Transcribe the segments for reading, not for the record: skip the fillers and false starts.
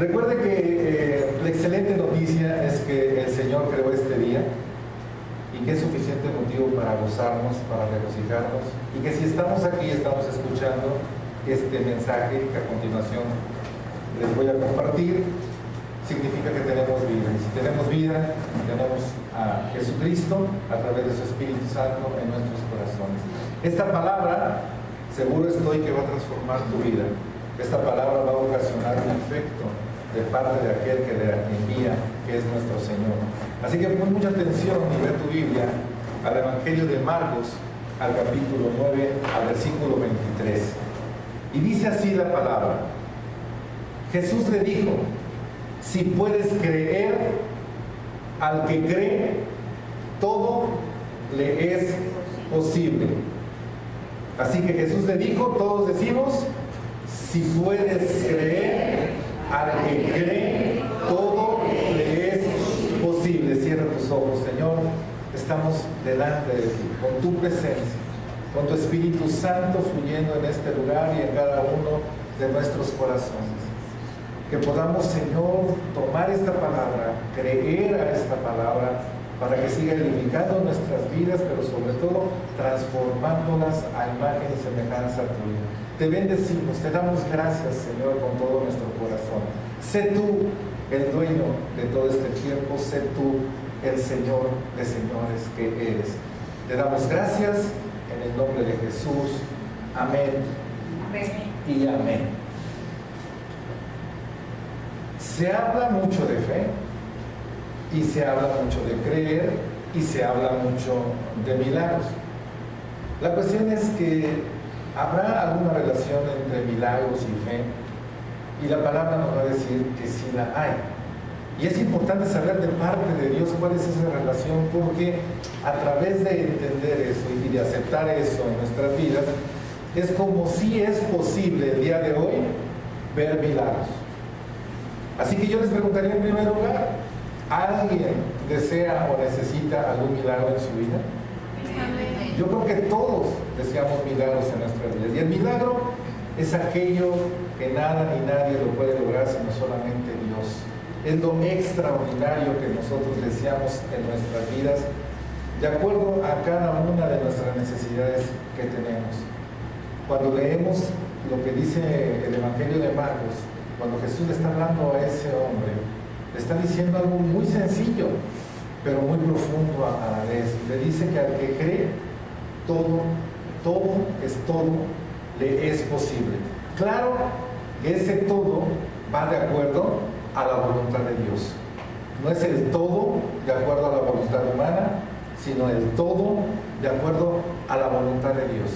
Recuerde que la excelente noticia es que el Señor creó este día y que es suficiente motivo para gozarnos, para regocijarnos, y que si estamos aquí, estamos escuchando este mensaje que a continuación les voy a compartir, significa que tenemos vida. Y si tenemos vida, tenemos a Jesucristo a través de su Espíritu Santo en nuestros corazones. Esta palabra, seguro estoy que va a transformar tu vida. Esta palabra va a ocasionar un efecto de parte de aquel que le envía, que es nuestro Señor. Así que pon mucha atención y ve tu Biblia al Evangelio de Marcos, al capítulo 9, al versículo 23. Y dice así la palabra: Jesús le dijo: si puedes creer, al que cree, todo le es posible. Así que Jesús le dijo, todos decimos, si puedes creer, al que cree, todo le es posible. Cierra tus ojos, Señor. Estamos delante de ti, con tu presencia, con tu Espíritu Santo fluyendo en este lugar y en cada uno de nuestros corazones. Que podamos, Señor, tomar esta palabra, creer a esta palabra, para que siga edificando nuestras vidas, pero sobre todo transformándolas a imagen y semejanza tuya. Te bendecimos, te damos gracias, Señor, con todo nuestro corazón. Sé tú el dueño de todo este tiempo, sé tú el Señor de señores que eres. Te damos gracias en el nombre de Jesús. Amén. Amén. Y amén. Se habla mucho de fe, y se habla mucho de creer, y se habla mucho de milagros. La cuestión es que habrá alguna relación entre milagros y fe, y la palabra nos va a decir que sí la hay. Y es importante saber de parte de Dios cuál es esa relación, porque a través de entender eso y de aceptar eso en nuestras vidas, es como si es posible el día de hoy ver milagros. Así que yo les preguntaría en primer lugar, ¿alguien desea o necesita algún milagro en su vida? Yo creo que todos deseamos milagros en nuestras vidas. Y el milagro es aquello que nada ni nadie lo puede lograr sino solamente Dios. Es lo extraordinario que nosotros deseamos en nuestras vidas, de acuerdo a cada una de nuestras necesidades que tenemos. Cuando leemos lo que dice el Evangelio de Marcos, cuando Jesús le está hablando a ese hombre, le está diciendo algo muy sencillo, pero muy profundo a la vez. Le dice que al que cree, todo le es posible. Claro que ese todo va de acuerdo a la voluntad de Dios. No es el todo de acuerdo a la voluntad humana, sino el todo de acuerdo a la voluntad de Dios.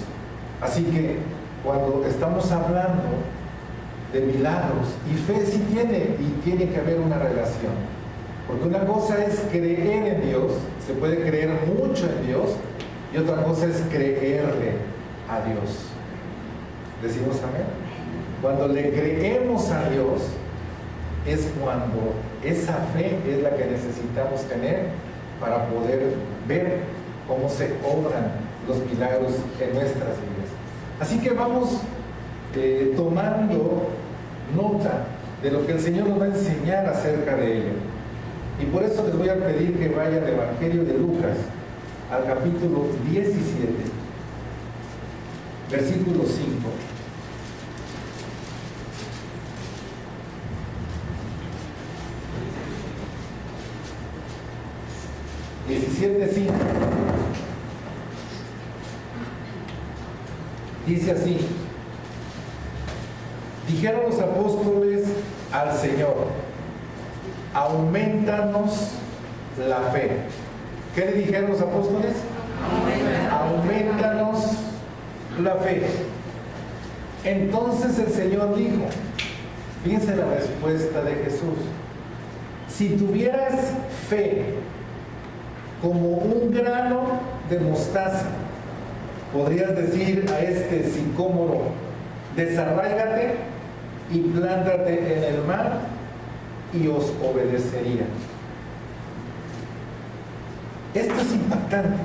Así que cuando estamos hablando de milagros, y fe sí tiene que haber una relación, porque una cosa es creer en Dios, se puede creer mucho en Dios, y otra cosa es creerle a Dios. ¿Decimos amén? Cuando le creemos a Dios es cuando esa fe es la que necesitamos tener para poder ver cómo se obran los milagros en nuestras vidas. Así que vamos tomando nota de lo que el Señor nos va a enseñar acerca de ello. Y por eso les voy a pedir que vayan al Evangelio de Lucas, al capítulo 17, versículo 5. Dice así: dijeron los apóstoles al Señor, aumentanos la fe. ¿Qué le dijeron los apóstoles? Aumentanos la fe. Entonces el Señor dijo, fíjense la respuesta de Jesús: si tuvieras fe como un grano de mostaza, podrías decir a este sicómoro, desarráigate y plántate en el mar, y os obedecería. Esto es impactante,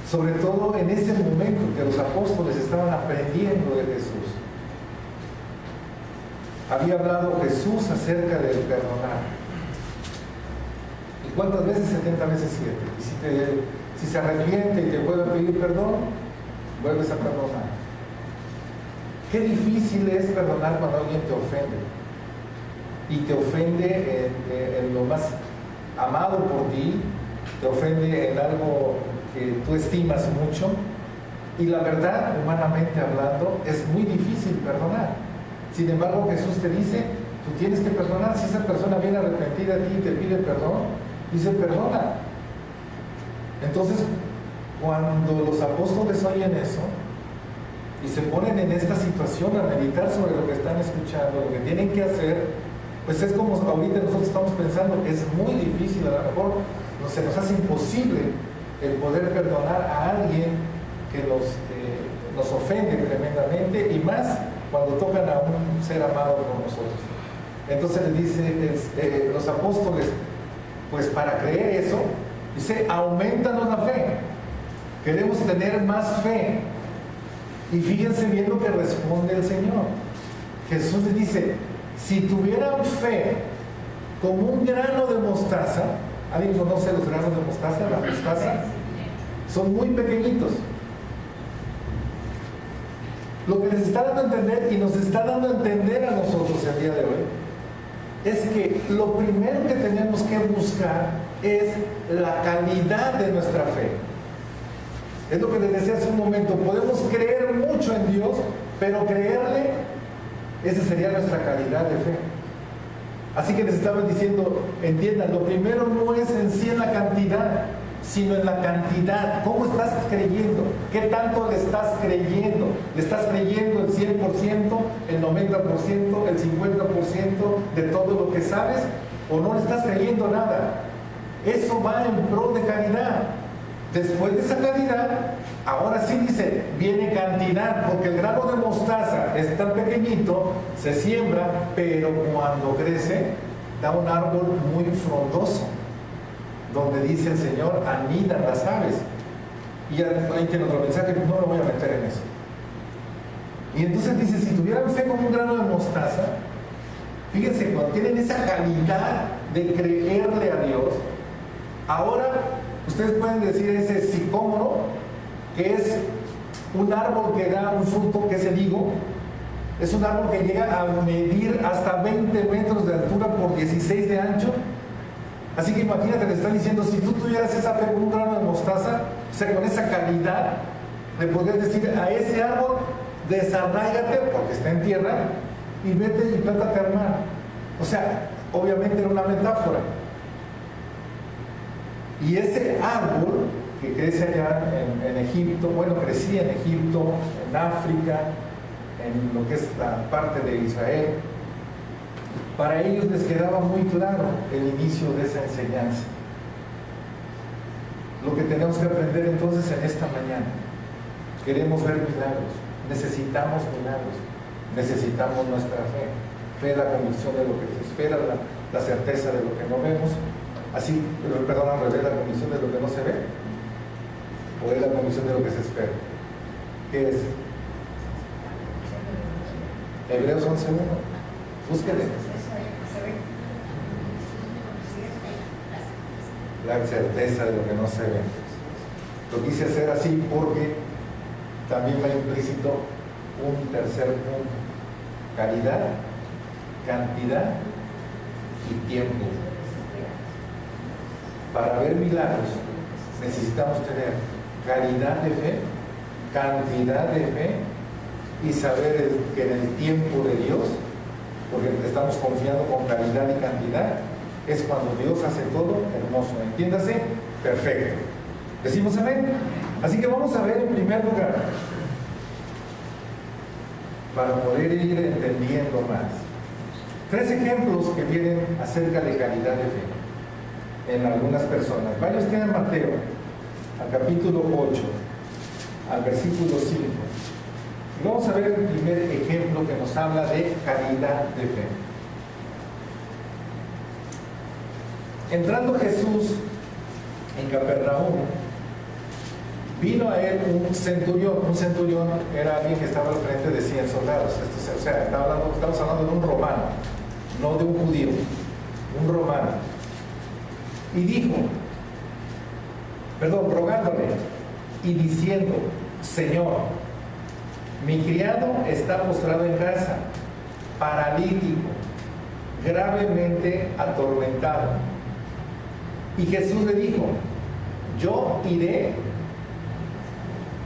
sobre todo en ese momento que los apóstoles estaban aprendiendo de Jesús. había hablado Jesús acerca del perdonar. ¿Y cuántas veces? 70 veces 7. Y si se arrepiente y te vuelve a pedir perdón, vuelves a perdonar. Qué difícil es perdonar cuando alguien te ofende. Y te ofende en lo más amado por ti, te ofende en algo que tú estimas mucho. Y la verdad, humanamente hablando, es muy difícil perdonar. Sin embargo, Jesús te dice, tú tienes que perdonar. Si esa persona viene arrepentida a ti y te pide perdón, dice, perdona. Entonces, cuando los apóstoles oyen eso y se ponen en esta situación a meditar sobre lo que están escuchando, lo que tienen que hacer, pues es como ahorita nosotros estamos pensando, es muy difícil, a lo mejor se nos hace imposible el poder perdonar a alguien que nos ofende tremendamente, y más cuando tocan a un ser amado por nosotros. Entonces le dice los apóstoles, pues para creer eso, dice, aumentanos la fe, queremos tener más fe. Y fíjense bien lo que responde el Señor. Jesús les dice, si tuvieran fe como un grano de mostaza, ¿alguien conoce los granos de mostaza? La mostaza, son muy pequeñitos. Lo que les está dando a entender, y nos está dando a entender a nosotros el día de hoy, es que lo primero que tenemos que buscar es la calidad de nuestra fe. Es lo que les decía hace un momento, podemos creer mucho en Dios, pero creerle, esa sería nuestra calidad de fe. Así que les estaba diciendo, entiendan, lo primero no es en sí en la cantidad, sino en la cantidad. ¿Cómo estás creyendo? ¿Qué tanto le estás creyendo? ¿Le estás creyendo el 100%, el 90%, el 50% de todo lo que sabes? ¿O no le estás creyendo nada? Eso va en pro de calidad. Después de esa calidad, ahora sí dice, viene cantidad, porque el grano de mostaza es tan pequeñito, se siembra, pero cuando crece, da un árbol muy frondoso, donde dice el Señor, anidan las aves. Y ahí tiene otro mensaje, no lo voy a meter en eso. Y entonces dice, si tuvieran fe como un grano de mostaza, fíjense, cuando tienen esa calidad de creerle a Dios, ahora ustedes pueden decir ese sicómoro, que es un árbol que da un fruto, que es el higo, es un árbol que llega a medir hasta 20 metros de altura por 16 de ancho. Así que imagínate, le están diciendo, si tú tuvieras esa fe con un grano de mostaza, o sea, con esa calidad, le podrías decir a ese árbol, desarráigate, porque está en tierra, y vete y plántate al mar. O sea, obviamente era una metáfora. Y ese árbol que crece allá en Egipto, bueno, crecía en Egipto, en África, en lo que es la parte de Israel, para ellos les quedaba muy claro el inicio de esa enseñanza. Lo que tenemos que aprender entonces en esta mañana, queremos ver milagros, necesitamos milagros, necesitamos nuestra fe, fe es la convicción de lo que se espera, la certeza de lo que no vemos. Así, perdón, al revés, la convicción de lo que no se ve, o es la convicción de lo que se espera. ¿Qué es? Hebreos 11:1. Búsquele. La certeza de lo que no se ve. Lo quise hacer así porque también va implícito un tercer punto: calidad, cantidad y tiempo. Para ver milagros necesitamos tener calidad de fe, cantidad de fe, y saber que en el tiempo de Dios, porque estamos confiando con calidad y cantidad, es cuando Dios hace todo hermoso. Entiéndase, perfecto. ¿Decimos amén? Así que vamos a ver en primer lugar, para poder ir entendiendo más, 3 ejemplos que vienen acerca de calidad de fe en algunas personas. Vaya usted a Mateo, al capítulo 8, al versículo 5. Y vamos a ver el primer ejemplo que nos habla de calidad de fe. Entrando Jesús en Capernaum, vino a él un centurión. Un centurión era alguien que estaba al frente de 100 soldados. O sea, estamos hablando de un romano, no de un judío, un romano. Y dijo, rogándole y diciendo, Señor, mi criado está postrado en casa, paralítico, gravemente atormentado. Y Jesús le dijo, yo iré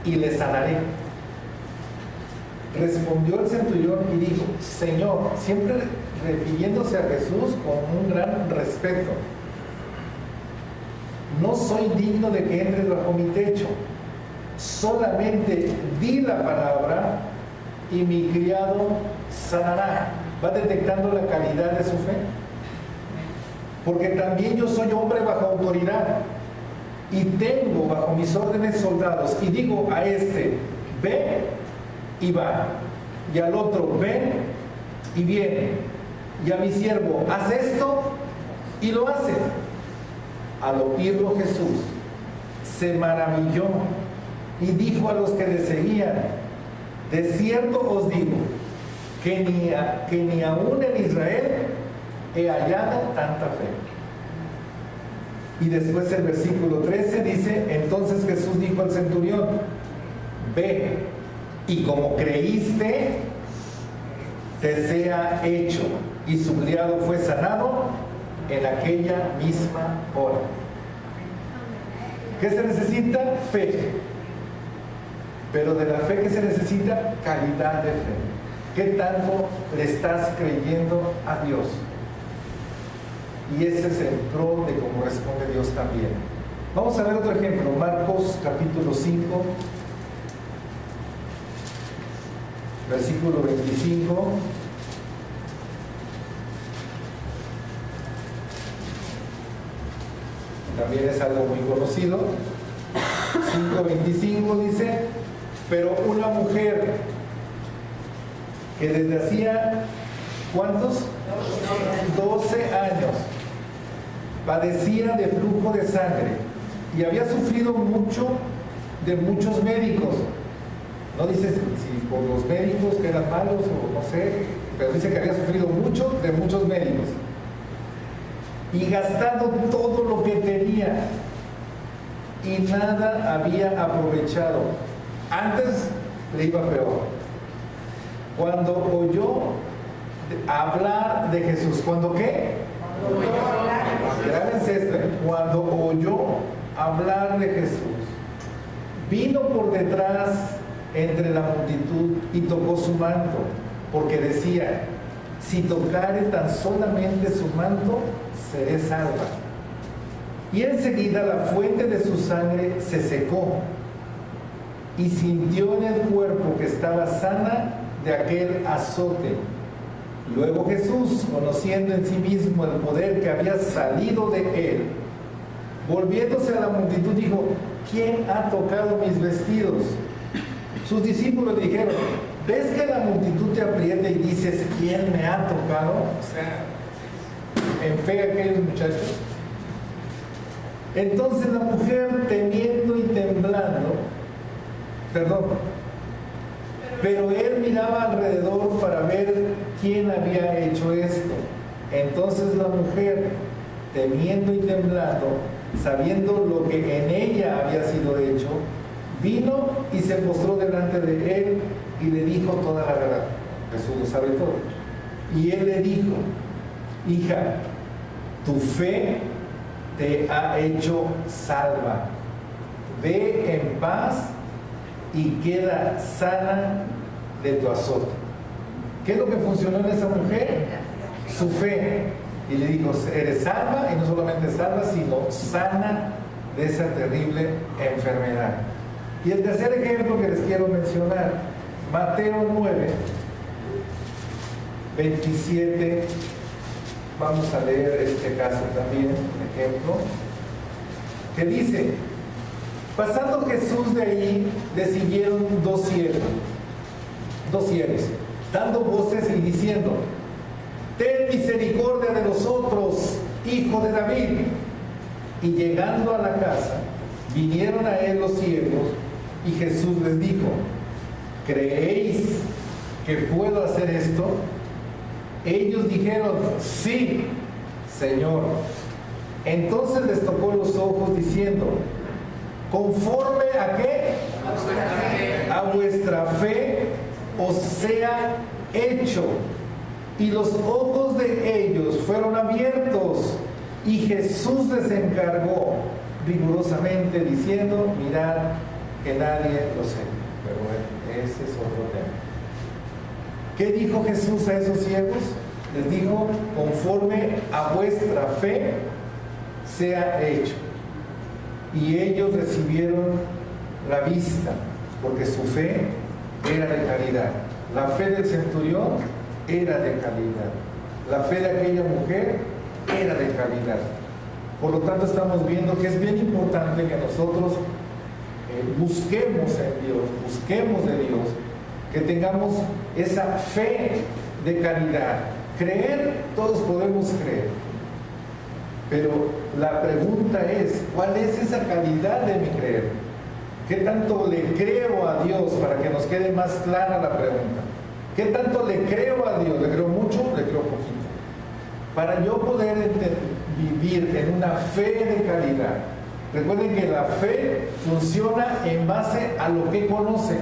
y le sanaré. Respondió el centurión y dijo, Señor, siempre refiriéndose a Jesús con un gran respeto, no soy digno de que entres bajo mi techo, solamente di la palabra y mi criado sanará. ¿Va detectando la calidad de su fe? Porque también yo soy hombre bajo autoridad y tengo bajo mis órdenes soldados, y digo a este, ve y va, y al otro, ven y viene, y a mi siervo, haz esto y lo hace. Al oírlo Jesús se maravilló y dijo a los que le seguían, de cierto os digo que ni aún en Israel he hallado tanta fe. Y después el versículo 13 dice, entonces Jesús dijo al centurión, ve, y como creíste, te sea hecho. Y su criado fue sanado en aquella misma hora. ¿Qué se necesita? Fe. Pero de la fe que se necesita, calidad de fe. ¿Qué tanto le estás creyendo a Dios? Y ese es el pro de cómo responde Dios también. Vamos a ver otro ejemplo, Marcos capítulo 5, versículo 25. También es algo muy conocido. 5:25 dice, pero una mujer que desde hacía, ¿cuántos? 12 años padecía de flujo de sangre y había sufrido mucho de muchos médicos. No dice si por los médicos que eran malos o no sé, pero dice que había sufrido mucho de muchos médicos y gastado todo lo que tenía y nada había aprovechado. Antes le iba peor. Cuando oyó hablar de Jesús, ¿cuándo qué? Grábense esto, cuando oyó hablar de Jesús, vino por detrás entre la multitud y tocó su manto, porque decía, si tocare tan solamente su manto, seré salva. Y enseguida la fuente de su sangre se secó y sintió en el cuerpo que estaba sana de aquel azote. Luego Jesús, conociendo en sí mismo el poder que había salido de él, volviéndose a la multitud, dijo, ¿quién ha tocado mis vestidos? Sus discípulos dijeron, ¿ves que la multitud te aprieta y dices, ¿quién me ha tocado? O sea, en fe aquellos muchachos. Entonces la mujer, temiendo y temblando, pero él miraba alrededor para ver quién había hecho esto. Entonces la mujer, temiendo y temblando, sabiendo lo que en ella había sido hecho, vino y se postró delante de él y le dijo toda la verdad. Jesús lo sabe todo. Y él le dijo, hija, tu fe te ha hecho salva. Ve en paz y queda sana de tu azote. ¿Qué es lo que funcionó en esa mujer? Su fe. Y le dijo, eres salva, y no solamente salva, sino sana de esa terrible enfermedad. Y el tercer ejemplo que les quiero mencionar, Mateo 9, 27. Vamos a leer este caso también, un ejemplo, que dice, pasando Jesús de ahí, le siguieron dos ciegos, dando voces y diciendo, ten misericordia de nosotros, hijo de David. Y llegando a la casa, vinieron a él los ciegos, Y Jesús les dijo: ¿creéis que puedo hacer esto? Ellos dijeron: sí, Señor. Entonces les tocó los ojos diciendo: ¿conforme a qué? A vuestra fe os sea hecho. Y los ojos de ellos fueron abiertos, y Jesús les encargó rigurosamente diciendo: mirad que nadie lo sepa. Pero bueno, ese es otro tema. ¿Qué dijo Jesús a esos ciegos? Les dijo: conforme a vuestra fe sea hecho. Y ellos recibieron la vista, porque su fe era de calidad. La fe del centurión era de calidad. La fe de aquella mujer era de calidad. Por lo tanto, estamos viendo que es bien importante que nosotros busquemos en Dios, busquemos de Dios, que tengamos esa fe de calidad. Creer, todos podemos creer. Pero la pregunta es: ¿cuál es esa calidad de mi creer? ¿Qué tanto le creo a Dios? Para que nos quede más clara la pregunta. ¿Qué tanto le creo a Dios? ¿Le creo mucho? ¿Le creo poquito? Para yo poder vivir en una fe de calidad. Recuerden que la fe funciona en base a lo que conoce.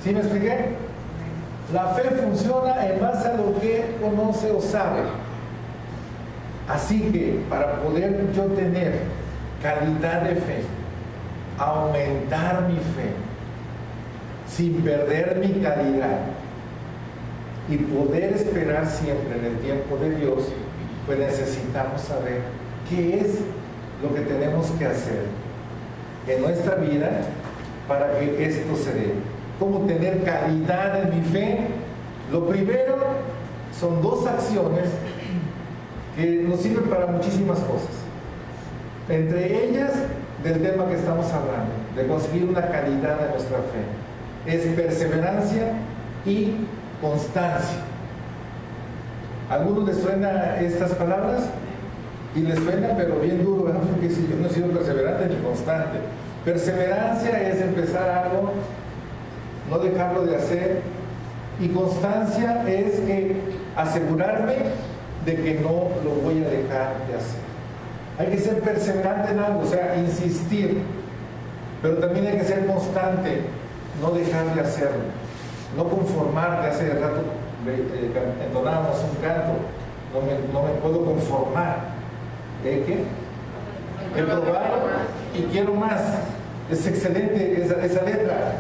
¿Sí me expliqué? La fe funciona en base a lo que conoce o sabe. Así que para poder yo tener calidad de fe, aumentar mi fe, sin perder mi calidad, y poder esperar siempre en el tiempo de Dios, pues necesitamos saber qué es lo que tenemos que hacer en nuestra vida para que esto se dé. ¿Cómo tener calidad en mi fe? Lo primero son dos acciones que nos sirven para muchísimas cosas. Entre ellas, del tema que estamos hablando, de conseguir una calidad en nuestra fe, es perseverancia y constancia. ¿A algunos les suenan estas palabras? Y les suena, pero bien duro, ¿verdad? Porque si yo no he sido perseverante ni constante. Perseverancia es empezar algo, no dejarlo de hacer. Y constancia es que asegurarme de que no lo voy a dejar de hacer. Hay que ser perseverante en algo, o sea, insistir. Pero también hay que ser constante, no dejar de hacerlo. No conformarte. Hace rato entonábamos un canto: no me puedo conformar. ¿De qué? He probado y quiero más. Es excelente esa letra.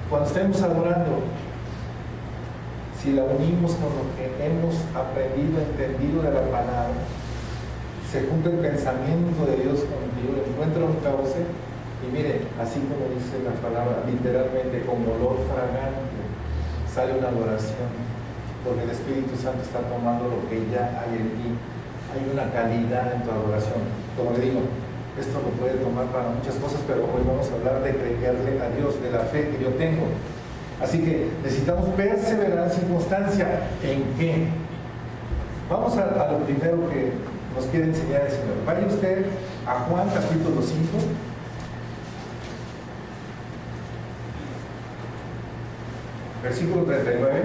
Cuando estemos adorando, si la unimos con lo que hemos aprendido, entendido de la palabra, se junta el pensamiento de Dios contigo, encuentra un cauce, y mire, así como dice la palabra, literalmente, como olor fragante, sale una adoración, porque el Espíritu Santo está tomando lo que ya hay en ti. Hay una calidad en tu adoración. Como le digo, esto lo puede tomar para muchas cosas, pero hoy vamos a hablar de creerle a Dios, de la fe que yo tengo. Así que necesitamos perseverancia y constancia. ¿En qué? Vamos a lo primero que nos quiere enseñar el Señor. Vaya usted a Juan capítulo 5. Versículo 39.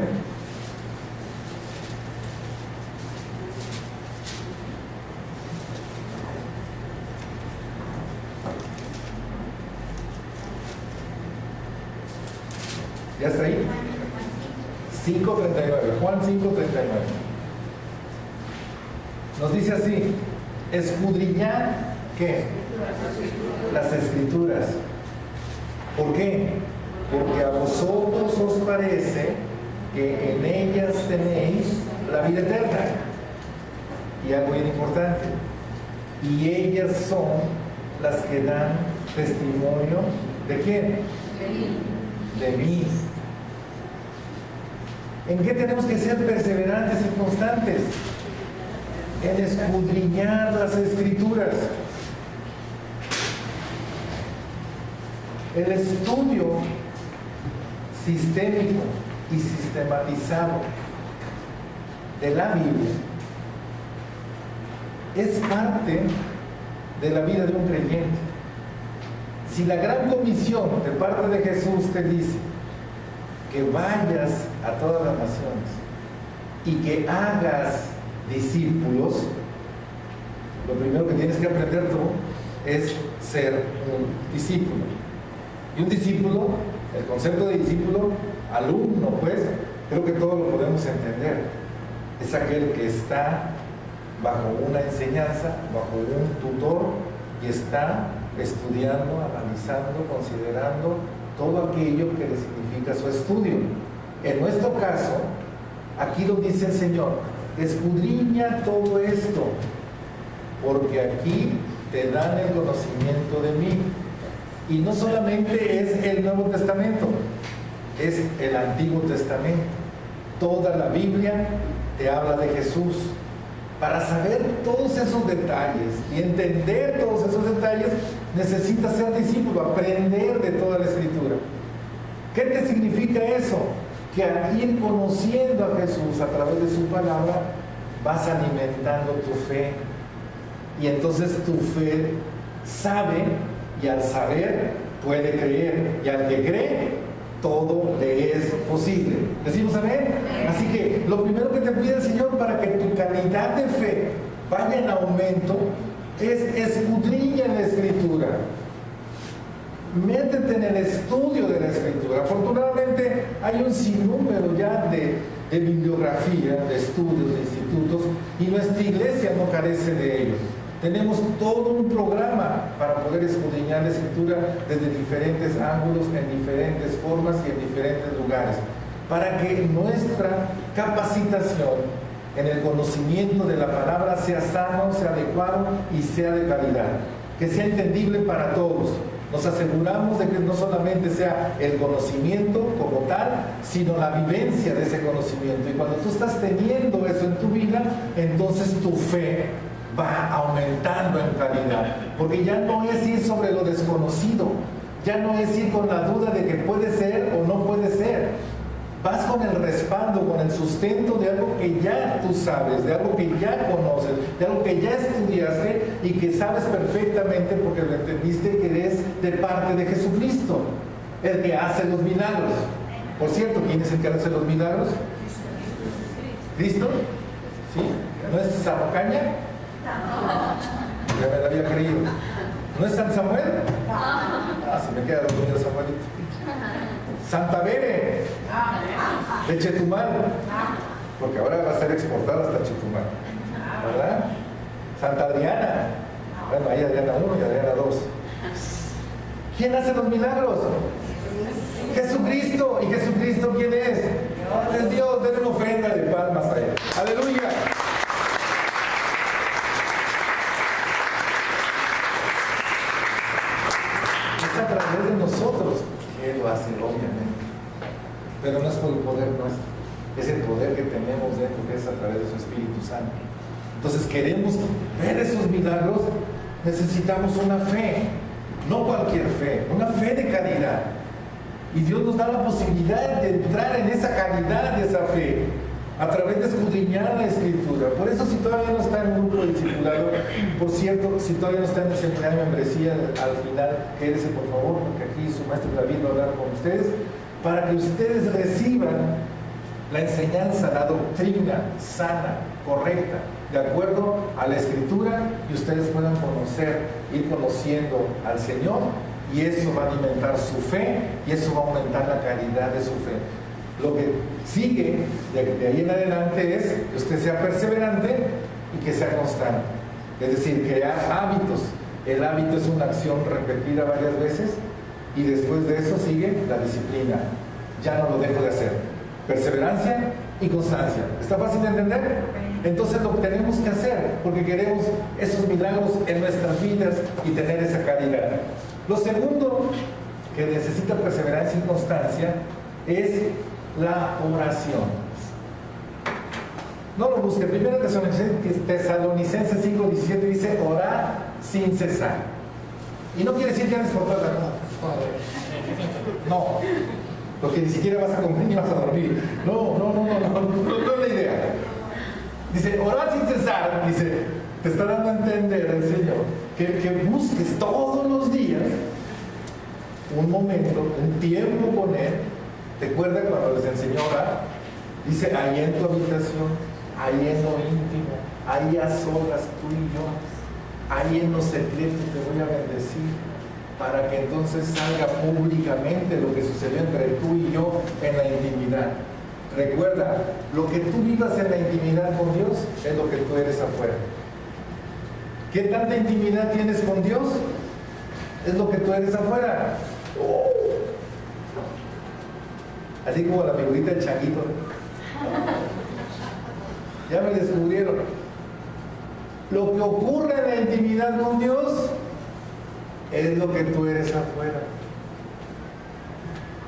¿Ya está ahí? 5:39, Juan 5:39. Nos dice así: escudriñad, ¿qué? Las Escrituras. ¿Por qué? Porque a vosotros os parece que en ellas tenéis la vida eterna. Y algo bien importante: y ellas son las que dan testimonio ¿de quién? De mí. ¿En qué tenemos que ser perseverantes y constantes? En escudriñar las Escrituras. El estudio sistémico y sistematizado de la Biblia es parte de la vida de un creyente. Si la gran comisión de parte de Jesús te dice que vayas a todas las naciones y que hagas discípulos, lo primero que tienes que aprender tú es ser un discípulo. Y un discípulo, el concepto de discípulo, alumno, pues, creo que todos lo podemos entender. Es aquel que está bajo una enseñanza, bajo un tutor y está estudiando, analizando, considerando todo aquello que le significa su estudio. En nuestro caso, aquí lo dice el Señor, escudriña todo esto, porque aquí te dan el conocimiento de mí. Y no solamente es el Nuevo Testamento, es el Antiguo Testamento. Toda la Biblia te habla de Jesús. Para saber todos esos detalles y entender todos esos detalles, necesitas ser discípulo, aprender de toda la Escritura. ¿Qué te significa eso? Que al ir conociendo a Jesús a través de su palabra, vas alimentando tu fe. Y entonces tu fe sabe, y al saber puede creer, y al que cree, todo le es posible. ¿Decimos amén? Así que lo primero que te pide el Señor para que tu calidad de fe vaya en aumento es escudriña la Escritura. Métete en el estudio de la Escritura. Afortunadamente hay un sinnúmero ya de bibliografía, de estudios, de institutos, y nuestra iglesia no carece de ello. Tenemos todo un programa para poder escudriñar la Escritura desde diferentes ángulos, en diferentes formas y en diferentes lugares, para que nuestra capacitación en el conocimiento de la palabra sea sano, sea adecuado y sea de calidad, que sea entendible para todos. Nos aseguramos de que no solamente sea el conocimiento como tal, sino la vivencia de ese conocimiento. Y cuando tú estás teniendo eso en tu vida, entonces tu fe va aumentando en calidad, porque ya no es ir sobre lo desconocido, ya no es ir con la duda de que puede ser o no puede ser. Vas con el respaldo, con el sustento de algo que ya tú sabes, de algo que ya conoces, de algo que ya estudiaste y que sabes perfectamente porque lo entendiste que eres de parte de Jesucristo, el que hace los milagros. Por cierto, ¿quién es el que hace los milagros? ¿Cristo? ¿Sí? ¿No es Zapocaña? Ya me lo había creído. ¿No es San Samuel? Ah, si me queda dormido Samuelito. Santa Bere de Chetumal, porque ahora va a ser exportada hasta Chetumal, ¿verdad? Santa Adriana, bueno, hay Adriana 1 y Adriana 2. ¿Quién hace los milagros? Jesucristo. ¿Y Jesucristo quién es? Es Dios. Denle una ofrenda de palmas a él. ¡Aleluya! Es a través de nosotros que Él lo hace, obviamente. Pero no es por el poder nuestro, es el poder que tenemos dentro, que es a través de su Espíritu Santo. Entonces, queremos ver esos milagros, necesitamos una fe, no cualquier fe, una fe de calidad. Y Dios nos da la posibilidad de entrar en esa calidad de esa fe a través de escudriñar la Escritura. Por eso, si todavía no está en un grupo de discipulado, por cierto, si todavía no está en el seminario de membresía, al final, quédese por favor, porque aquí su maestro David va a hablar con ustedes, para que ustedes reciban la enseñanza, la doctrina sana, correcta, de acuerdo a la Escritura, y ustedes puedan conocer, ir conociendo al Señor, y eso va a alimentar su fe, y eso va a aumentar la calidad de su fe. Lo que sigue de ahí en adelante es que usted sea perseverante y que sea constante. Es decir, crear hábitos. El hábito es una acción repetida varias veces, y después de eso sigue la disciplina. Ya no lo dejo de hacer. Perseverancia y constancia. ¿Está fácil de entender? Entonces lo tenemos que hacer porque queremos esos milagros en nuestras vidas y tener esa calidad. Lo segundo que necesita perseverancia y constancia es la oración. No lo busque. Primero Tesalonicenses 5:17 dice: orar sin cesar. Y no quiere decir que hagas por toda la cosa. No, porque ni siquiera vas a comer ni vas a dormir. No es la idea. Dice, orar sin cesar, dice, te está dando a entender el Señor que busques todos los días un momento, un tiempo con Él. Recuerda cuando les enseñó a orar, dice, ahí en tu habitación, ahí en lo íntimo, ahí a solas tú y yo, ahí en lo secreto te voy a bendecir, para que entonces salga públicamente lo que sucedió entre tú y yo en la intimidad. Recuerda, lo que tú vivas en la intimidad con Dios es lo que tú eres afuera. ¿Qué tanta intimidad tienes con Dios? Es lo que tú eres afuera. Así como la figurita del changuito. Ya me descubrieron. Lo que ocurre en la intimidad con Dios es lo que tú eres afuera.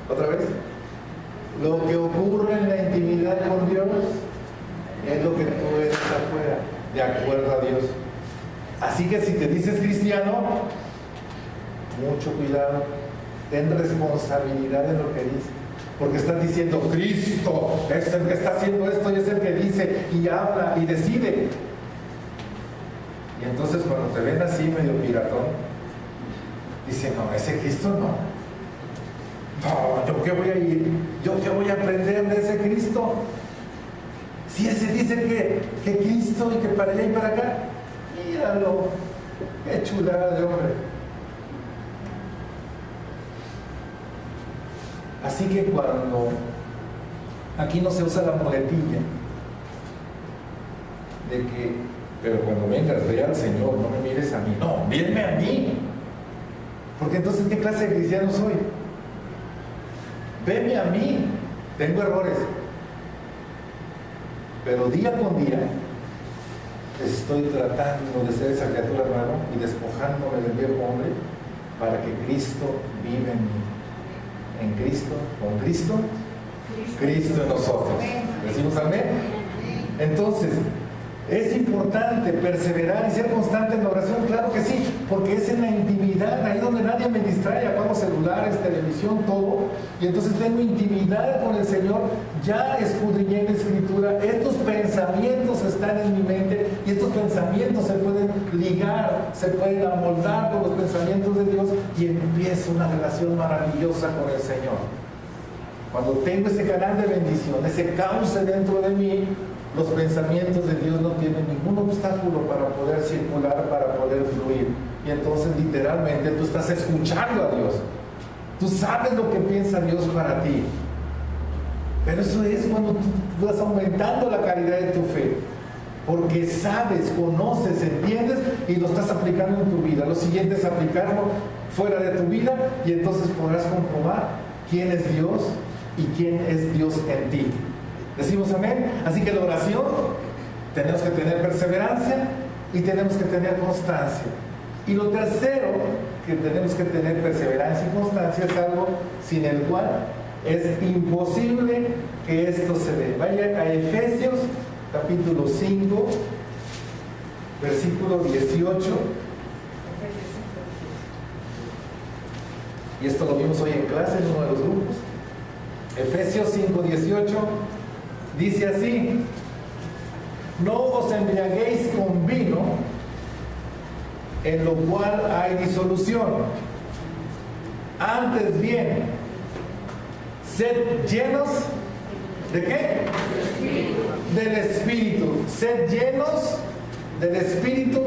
¿Otra vez? Lo que ocurre en la intimidad con Dios es lo que tú eres afuera, de acuerdo a Dios. Así que si te dices cristiano, mucho cuidado, ten responsabilidad en lo que dices, porque estás diciendo, Cristo es el que está haciendo esto y es el que dice y habla y decide. Y entonces cuando te ven así medio piratón, dicen, no, ese Cristo no. No, ¿yo qué voy a ir? ¿Yo qué voy a aprender de ese Cristo? Si ese dice que Cristo y que para allá y para acá, míralo, qué chulada de hombre. Así que cuando aquí no se usa la muletilla de que, pero cuando vengas, ve al Señor, no me mires a mí, no, mírame a mí, porque entonces ¿qué clase de cristiano soy? Veme a mí, tengo errores, pero día con día estoy tratando de ser esa criatura nueva y despojándome del viejo hombre para que Cristo vive en mí. En Cristo, con Cristo, Cristo en nosotros. ¿Decimos amén? Entonces, ¿es importante perseverar y ser constante en la oración? Claro que sí, porque es en la intimidad, ahí donde nadie me distrae, apago celulares, televisión, todo, y entonces tengo intimidad con el Señor, ya escudriñé en la Escritura, estos pensamientos están en mi mente, y estos pensamientos se pueden ligar, se pueden amoldar con los pensamientos de Dios, y empiezo una relación maravillosa con el Señor. Cuando tengo ese canal de bendición, ese cauce dentro de mí, los pensamientos de Dios no tienen ningún obstáculo para poder circular, para poder fluir. Y entonces literalmente tú estás escuchando a Dios. Tú sabes lo que piensa Dios para ti. Pero eso es cuando tú vas aumentando la calidad de tu fe. Porque sabes, conoces, entiendes y lo estás aplicando en tu vida. Lo siguiente es aplicarlo fuera de tu vida y entonces podrás comprobar quién es Dios y quién es Dios en ti. Decimos amén. Así que la oración, tenemos que tener perseverancia y tenemos que tener constancia. Y lo tercero, que tenemos que tener perseverancia y constancia, es algo sin el cual es imposible que esto se dé. Vaya a Efesios capítulo 5, versículo 18. Y esto lo vimos hoy en clase en uno de los grupos. Efesios 5, 18. Dice así: no os embriaguéis con vino, en lo cual hay disolución. Antes bien, sed llenos ¿de qué? Del Espíritu. Sed llenos del Espíritu.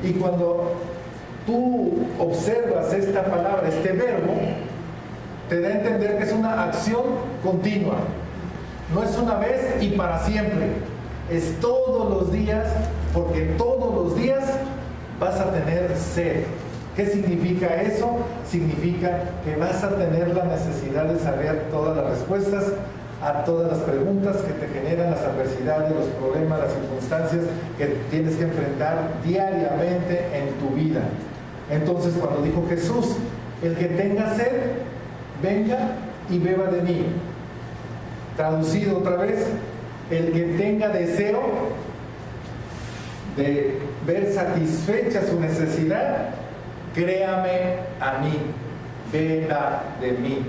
Y cuando tú observas esta palabra, este verbo, te da a entender que es una acción continua. No es una vez y para siempre, es todos los días, porque todos los días vas a tener sed. ¿Qué significa eso? Significa que vas a tener la necesidad de saber todas las respuestas a todas las preguntas que te generan las adversidades, los problemas, las circunstancias que tienes que enfrentar diariamente en tu vida. Entonces, cuando dijo Jesús, el que tenga sed, venga y beba de mí. Traducido otra vez, el que tenga deseo de ver satisfecha su necesidad, créame a mí, beba de mí,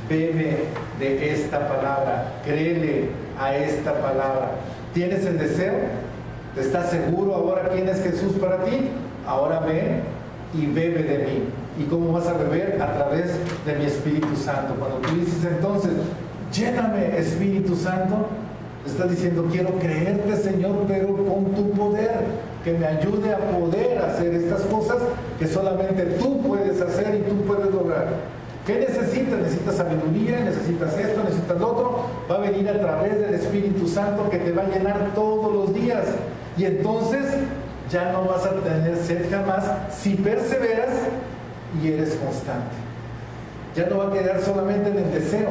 bebe de esta palabra, créele a esta palabra. ¿Tienes el deseo? ¿Estás seguro ahora quién es Jesús para ti? Ahora ven y bebe de mí. ¿Y cómo vas a beber? A través de mi Espíritu Santo. Cuando tú dices entonces, lléname Espíritu Santo, estás diciendo, quiero creerte, Señor, pero con tu poder, que me ayude a poder hacer estas cosas que solamente tú puedes hacer y tú puedes lograr. ¿Qué necesitas? Necesitas sabiduría, necesitas esto, necesitas lo otro. Va a venir a través del Espíritu Santo que te va a llenar todos los días. Y entonces ya no vas a tener sed jamás si perseveras y eres constante. Ya no va a quedar solamente en el deseo,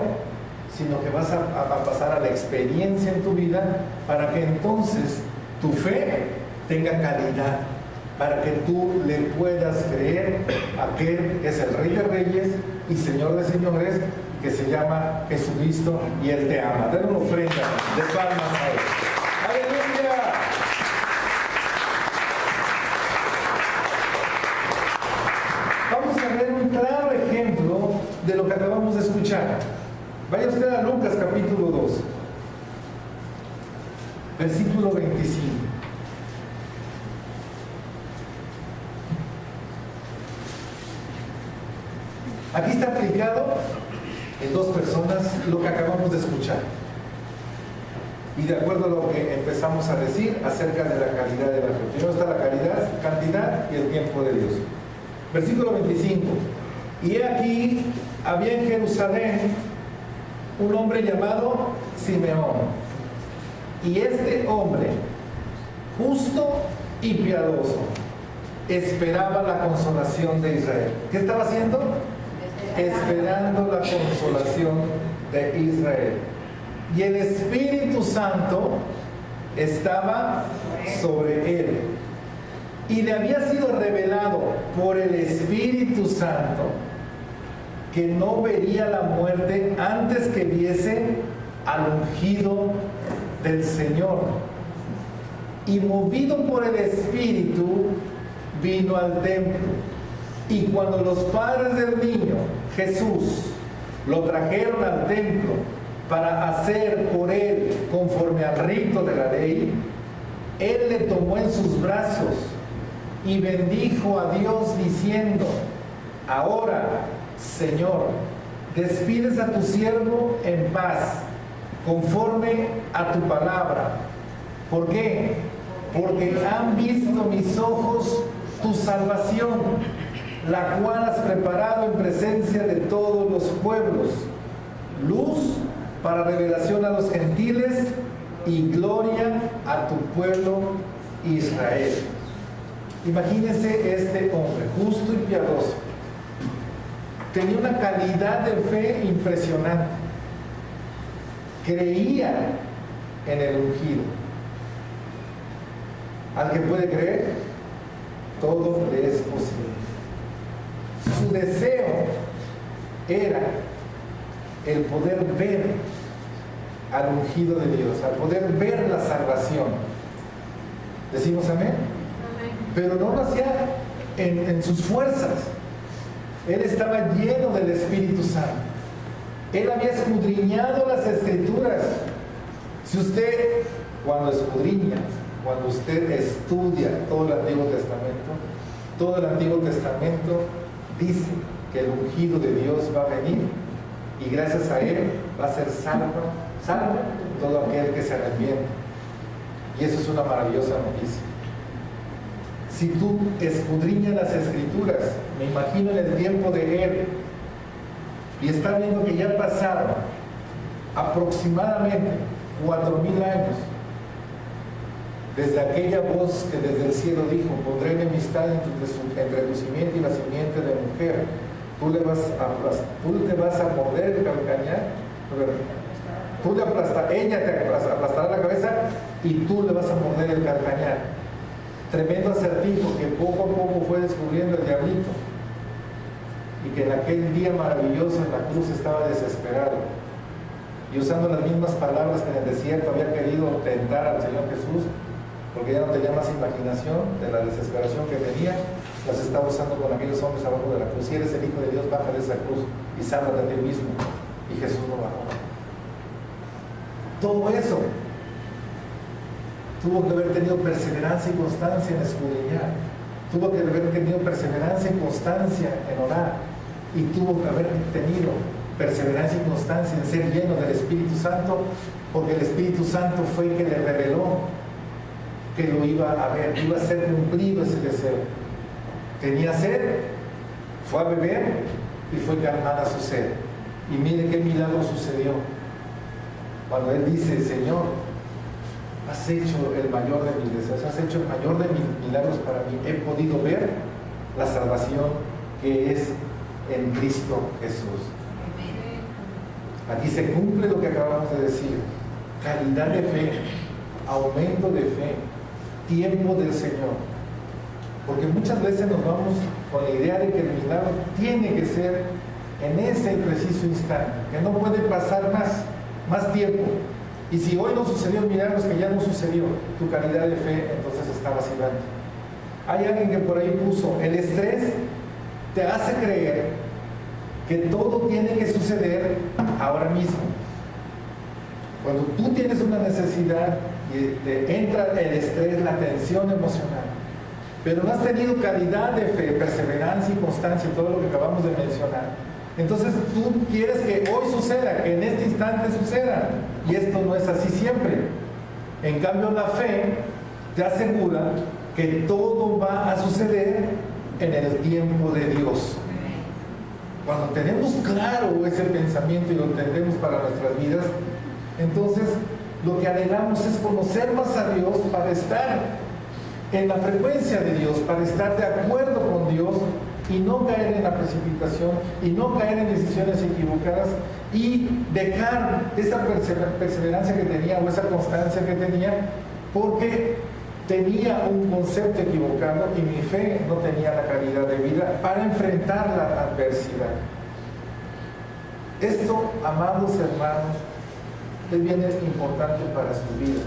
sino que vas a pasar a la experiencia en tu vida para que entonces tu fe tenga calidad, para que tú le puedas creer a aquel que es el Rey de Reyes y Señor de Señores, que se llama Jesucristo, y Él te ama. Dale una ofrenda de palmas a Él. ¡Aleluya! Vamos a ver un claro ejemplo de lo que acabamos de escuchar. Vaya usted a Lucas capítulo 2, versículo 25. Aquí está aplicado en dos personas lo que acabamos de escuchar. Y de acuerdo a lo que empezamos a decir acerca de la calidad de la fe. Primero está la calidad, cantidad y el tiempo de Dios. Versículo 25. Y he aquí, había en Jerusalén un hombre llamado Simeón. Y este hombre, justo y piadoso, esperaba la consolación de Israel. ¿Qué estaba haciendo? Esperando la consolación de Israel. Y el Espíritu Santo estaba sobre él. Y le había sido revelado por el Espíritu Santo que no vería la muerte antes que viese al ungido del Señor. Y movido por el Espíritu, vino al templo. Y cuando los padres del niño, Jesús, lo trajeron al templo para hacer por él conforme al rito de la ley, él le tomó en sus brazos y bendijo a Dios diciendo: ahora, Señor, despides a tu siervo en paz, conforme a tu palabra. ¿Por qué? Porque han visto mis ojos tu salvación, la cual has preparado en presencia de todos los pueblos, luz para revelación a los gentiles y gloria a tu pueblo Israel. Imagínense este hombre, justo y piadoso. Tenía una calidad de fe impresionante. Creía en el ungido. Al que puede creer, todo le es posible. Su deseo era el poder ver al ungido de Dios, al poder ver la salvación. ¿Decimos amén? Amén. Pero no lo hacía en sus fuerzas. Él estaba lleno del Espíritu Santo. Él había escudriñado las Escrituras. Si usted, cuando escudriña, cuando usted estudia todo el Antiguo Testamento dice que el ungido de Dios va a venir y gracias a él va a ser salvo todo aquel que se arrepiente. Y eso es una maravillosa noticia. Si tú escudriñas las Escrituras, me imagino en el tiempo de él, y está viendo que ya pasaron aproximadamente 4,000 años desde aquella voz que desde el cielo dijo: pondré enemistad entre tu simiente y la simiente de mujer. Tú te vas a morder el calcañar, ella te aplastará la cabeza y tú le vas a morder el calcañar. Tremendo acertijo que poco a poco fue descubriendo el diablito, y que en aquel día maravilloso en la cruz estaba desesperado y usando las mismas palabras que en el desierto había querido tentar al Señor Jesús, porque ya no tenía más imaginación de la desesperación que tenía, las estaba usando con aquellos hombres abajo de la cruz. Si eres el Hijo de Dios, baja de esa cruz y sálvate a ti mismo. Y Jesús no bajó. Todo eso tuvo que haber tenido perseverancia y constancia en escudriñar. tuvo que haber tenido perseverancia y constancia en orar, y tuvo que haber tenido perseverancia y constancia en ser lleno del Espíritu Santo, porque el Espíritu Santo fue el que le reveló que lo iba a ver, iba a ser cumplido ese deseo. Tenía sed, fue a beber y fue calmada su sed. Y mire qué milagro sucedió. Cuando él dice: Señor, has hecho el mayor de mis deseos, has hecho el mayor de mis milagros para mí. He podido ver la salvación que es en Cristo Jesús. Aquí se cumple lo que acabamos de decir: calidad de fe, aumento de fe, tiempo del Señor. Porque muchas veces nos vamos con la idea de que el milagro tiene que ser en ese preciso instante, que no puede pasar más tiempo. Y si hoy no sucedió el milagro, es que ya no sucedió. Tu calidad de fe entonces está vacilante. Hay alguien que por ahí puso: el estrés te hace creer que todo tiene que suceder ahora mismo. Cuando tú tienes una necesidad y te entra el estrés, la tensión emocional, pero no has tenido calidad de fe, perseverancia y constancia, todo lo que acabamos de mencionar, entonces tú quieres que hoy suceda, que en este instante suceda, y esto no es así siempre. En cambio, la fe te asegura que todo va a suceder en el tiempo de Dios. Cuando tenemos claro ese pensamiento y lo entendemos para nuestras vidas, entonces lo que anhelamos es conocer más a Dios para estar en la frecuencia de Dios, para estar de acuerdo con Dios y no caer en la precipitación y no caer en decisiones equivocadas y dejar esa perseverancia que tenía o esa constancia que tenía porque tenía un concepto equivocado y mi fe no tenía la calidad de vida para enfrentar la adversidad. Esto, amados hermanos, es bien importante para sus vidas,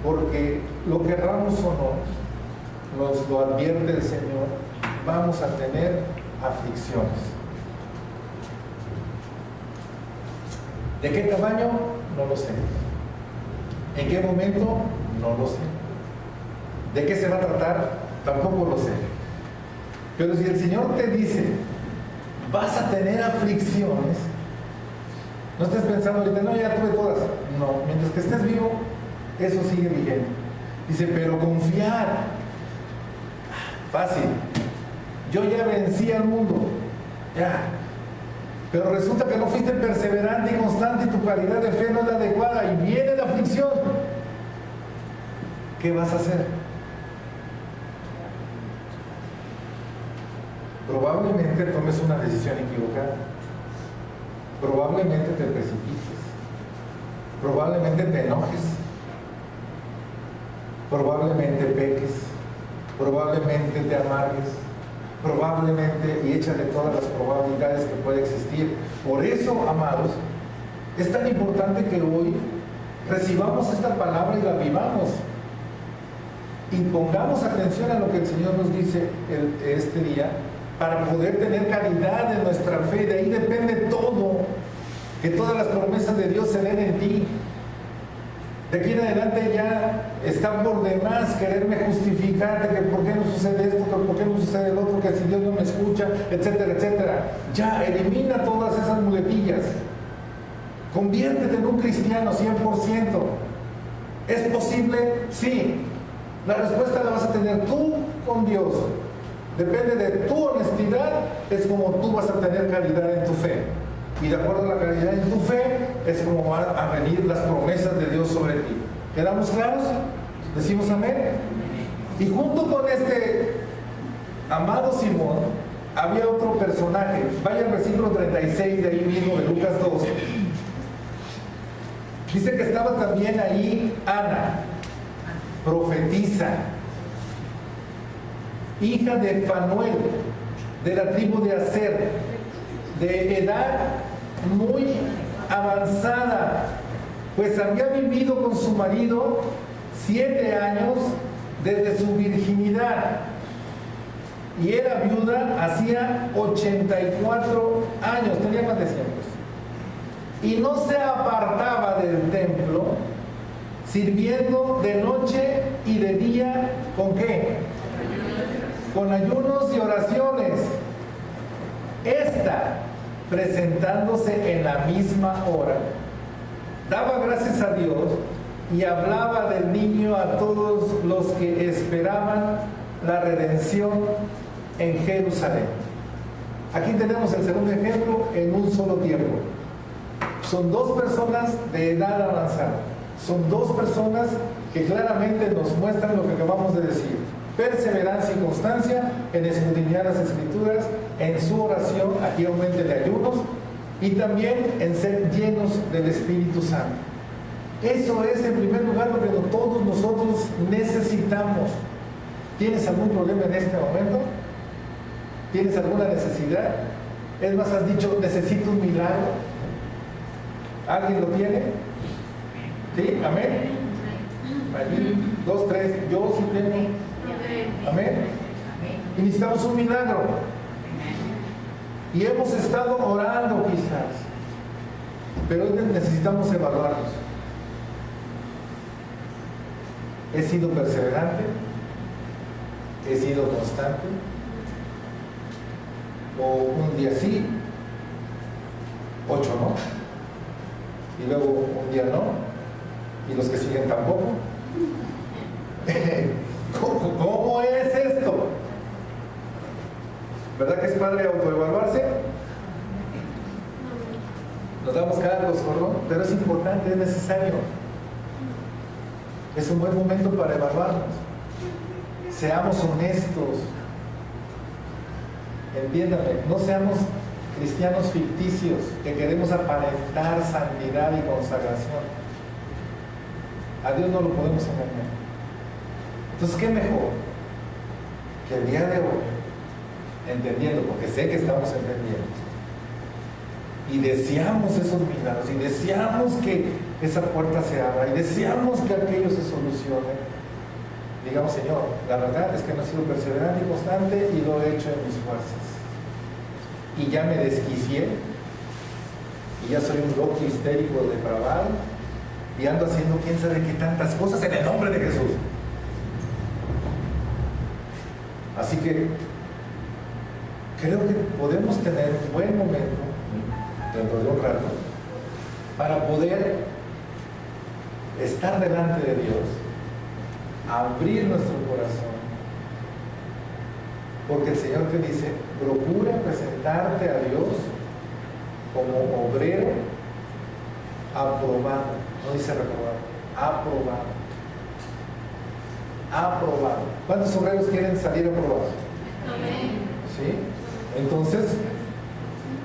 porque lo querramos o no, nos lo advierte el Señor, vamos a tener aflicciones. ¿De qué tamaño? No lo sé. ¿En qué momento? No lo sé. ¿De qué se va a tratar? Tampoco lo sé. Pero si el Señor te dice: vas a tener aflicciones, no estés pensando ahorita: no, ya tuve todas. No, mientras que estés vivo, eso sigue vigente. Dice: pero confiar, fácil. Yo ya vencí al mundo, ya. Pero resulta que no fuiste perseverante y constante y tu calidad de fe no es la adecuada y viene la aflicción. ¿Qué vas a hacer? Probablemente tomes una decisión equivocada. Probablemente te precipites. Probablemente te enojes. Probablemente peques. Probablemente te amargues. Probablemente, y échale todas las probabilidades que puede existir. Por eso, amados, es tan importante que hoy recibamos esta palabra y la vivamos. Y pongamos atención a lo que el Señor nos dice este día, para poder tener calidad en nuestra fe. De ahí depende todo, que todas las promesas de Dios se den en ti. De aquí en adelante ya está por demás quererme justificar de que por qué no sucede esto, que por qué no sucede el otro, que si Dios no me escucha, etcétera, etcétera. Ya, elimina todas esas muletillas. Conviértete en un cristiano 100%. ¿Es posible? Sí. La respuesta la vas a tener tú con Dios. Depende de tu honestidad, es como tú vas a tener calidad en tu fe. Y de acuerdo a la calidad en tu fe, es como van a venir las promesas de Dios sobre ti. ¿Quedamos claros? ¿Decimos amén? Y junto con este amado Simón, había otro personaje. Vaya al versículo 36 de ahí mismo, de Lucas 2. Dice que estaba también ahí Ana, profetisa, hija de Fanuel, de la tribu de Aser, de edad muy avanzada, pues había vivido con su marido 7 años desde su virginidad y era viuda hacía 84 años, tenía más de 100 años, y no se apartaba del templo, sirviendo de noche y de día. ¿Con qué? con ayunos y oraciones. Esta, presentándose en la misma hora, daba gracias a Dios y hablaba del niño a todos los que esperaban la redención en Jerusalén. Aquí tenemos el segundo ejemplo en un solo tiempo. Son dos personas de edad avanzada. Son dos personas que claramente nos muestran lo que acabamos de decir. Perseverancia y constancia en escudriñar las Escrituras, en su oración, aquí aumenta de ayunos, y también en ser llenos del Espíritu Santo. Eso es en primer lugar lo que todos nosotros necesitamos. ¿Tienes algún problema en este momento? ¿Tienes alguna necesidad? Es más, has dicho, necesito un milagro. ¿Alguien lo tiene? ¿Sí? ¿Amén? Allí, 2, 3, yo sí tengo. ¿Amén? Y necesitamos un milagro. Y hemos estado orando quizás, pero hoy necesitamos evaluarnos. ¿He sido perseverante? ¿He sido constante? ¿O un día sí, 8 no? Y luego un día no, y los que siguen tampoco? ¿Cómo es esto? ¿Verdad que es padre autoevaluarse? Nos damos cargos, ¿no? Pero es importante, es necesario. Es un buen momento para evaluarnos. Seamos honestos. Entiéndame, no seamos cristianos ficticios que queremos aparentar santidad y consagración. A Dios no lo podemos engañar. Entonces, ¿qué mejor que el día de hoy, entendiendo, porque sé que estamos entendiendo, y deseamos esos milagros, y deseamos que esa puerta se abra, y deseamos que aquello se solucione, digamos, Señor, la verdad es que no he sido perseverante y constante y lo he hecho en mis fuerzas, y ya me desquicié, y ya soy un loco histérico depravado, y ando haciendo quién sabe qué tantas cosas en el nombre de Jesús. Así que creo que podemos tener un buen momento dentro de un rato para poder estar delante de Dios, abrir nuestro corazón, porque el Señor te dice, procura presentarte a Dios como obrero aprobado, no dice reprobado, aprobado. Aprobado. ¿Cuántos obreros quieren salir aprobados? Amén. ¿Sí? Entonces,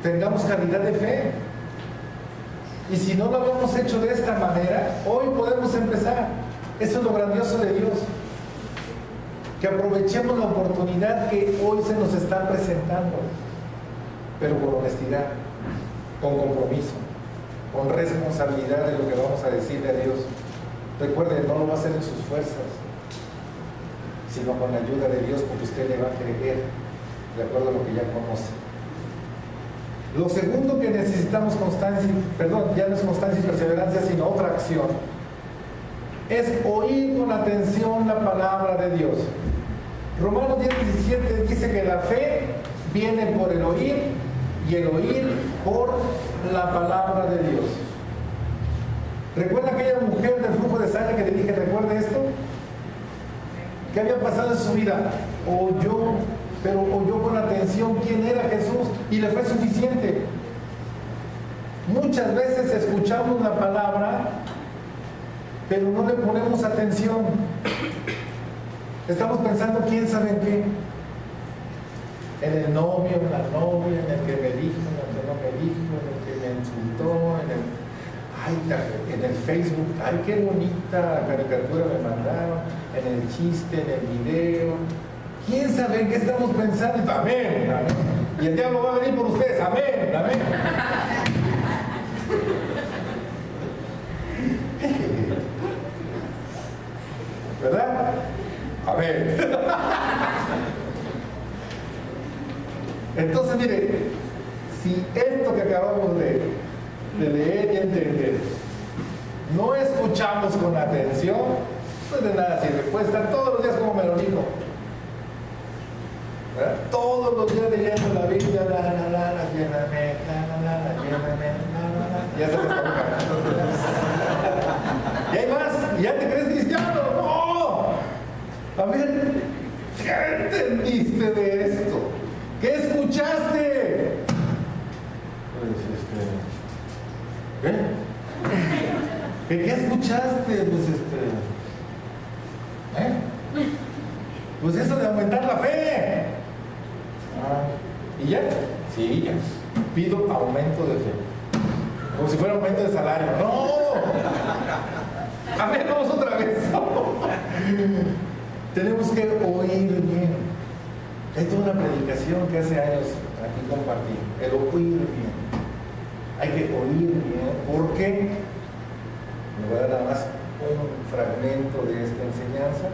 tengamos calidad de fe. Y si no lo habíamos hecho de esta manera, hoy podemos empezar. Eso es lo grandioso de Dios. Que aprovechemos la oportunidad que hoy se nos está presentando, pero con honestidad, con compromiso, con responsabilidad de lo que vamos a decirle a Dios. Recuerden, no lo va a hacer en sus fuerzas, sino con la ayuda de Dios, porque usted le va a creer de acuerdo a lo que ya conoce. Lo segundo que necesitamos constancia, ya no es constancia y perseverancia, sino otra acción, es oír con atención la palabra de Dios. Romanos 10:17 dice que la fe viene por el oír y el oír por la palabra de Dios. ¿Recuerda aquella mujer del flujo de sangre que le dije, recuerde esto? ¿Qué había pasado en su vida? Oyó con atención quién era Jesús y le fue suficiente. Muchas veces escuchamos la palabra, pero no le ponemos atención. Estamos pensando quién sabe en qué. En el novio, en la novia, en el que me dijo, en el que no me dijo, en el que me insultó, en el Facebook, ay, qué bonita caricatura me mandaron, en el chiste, en el video. ¿Quién sabe en qué estamos pensando? Amén, amén. Y el diablo va a venir por ustedes, amén, amén. ¿Verdad? Amén. Entonces, mire, si esto que acabamos de leer y entender no escuchamos con atención, pues de nada sirve. Puede estar todos los días como Merolico. ¿verdad? Todos los días leyendo la Biblia, lléname, ya se te está cantando. Y hay más, ¿ya te crees cristiano? ¡No! A ver, ¿qué entendiste de esto? ¿Qué escuchaste? Pues ¿Qué escuchaste? Pues eso de aumentar la fe. ¿Y ya? Sí, ya. Pido aumento de fe. Como si fuera aumento de salario. ¡No! A ver, vamos otra vez. Tenemos que oír bien. Hay toda una predicación que hace años aquí compartí. El oír bien. Hay que oír bien. ¿Por qué? Me voy a dar nada más un fragmento de esta enseñanza.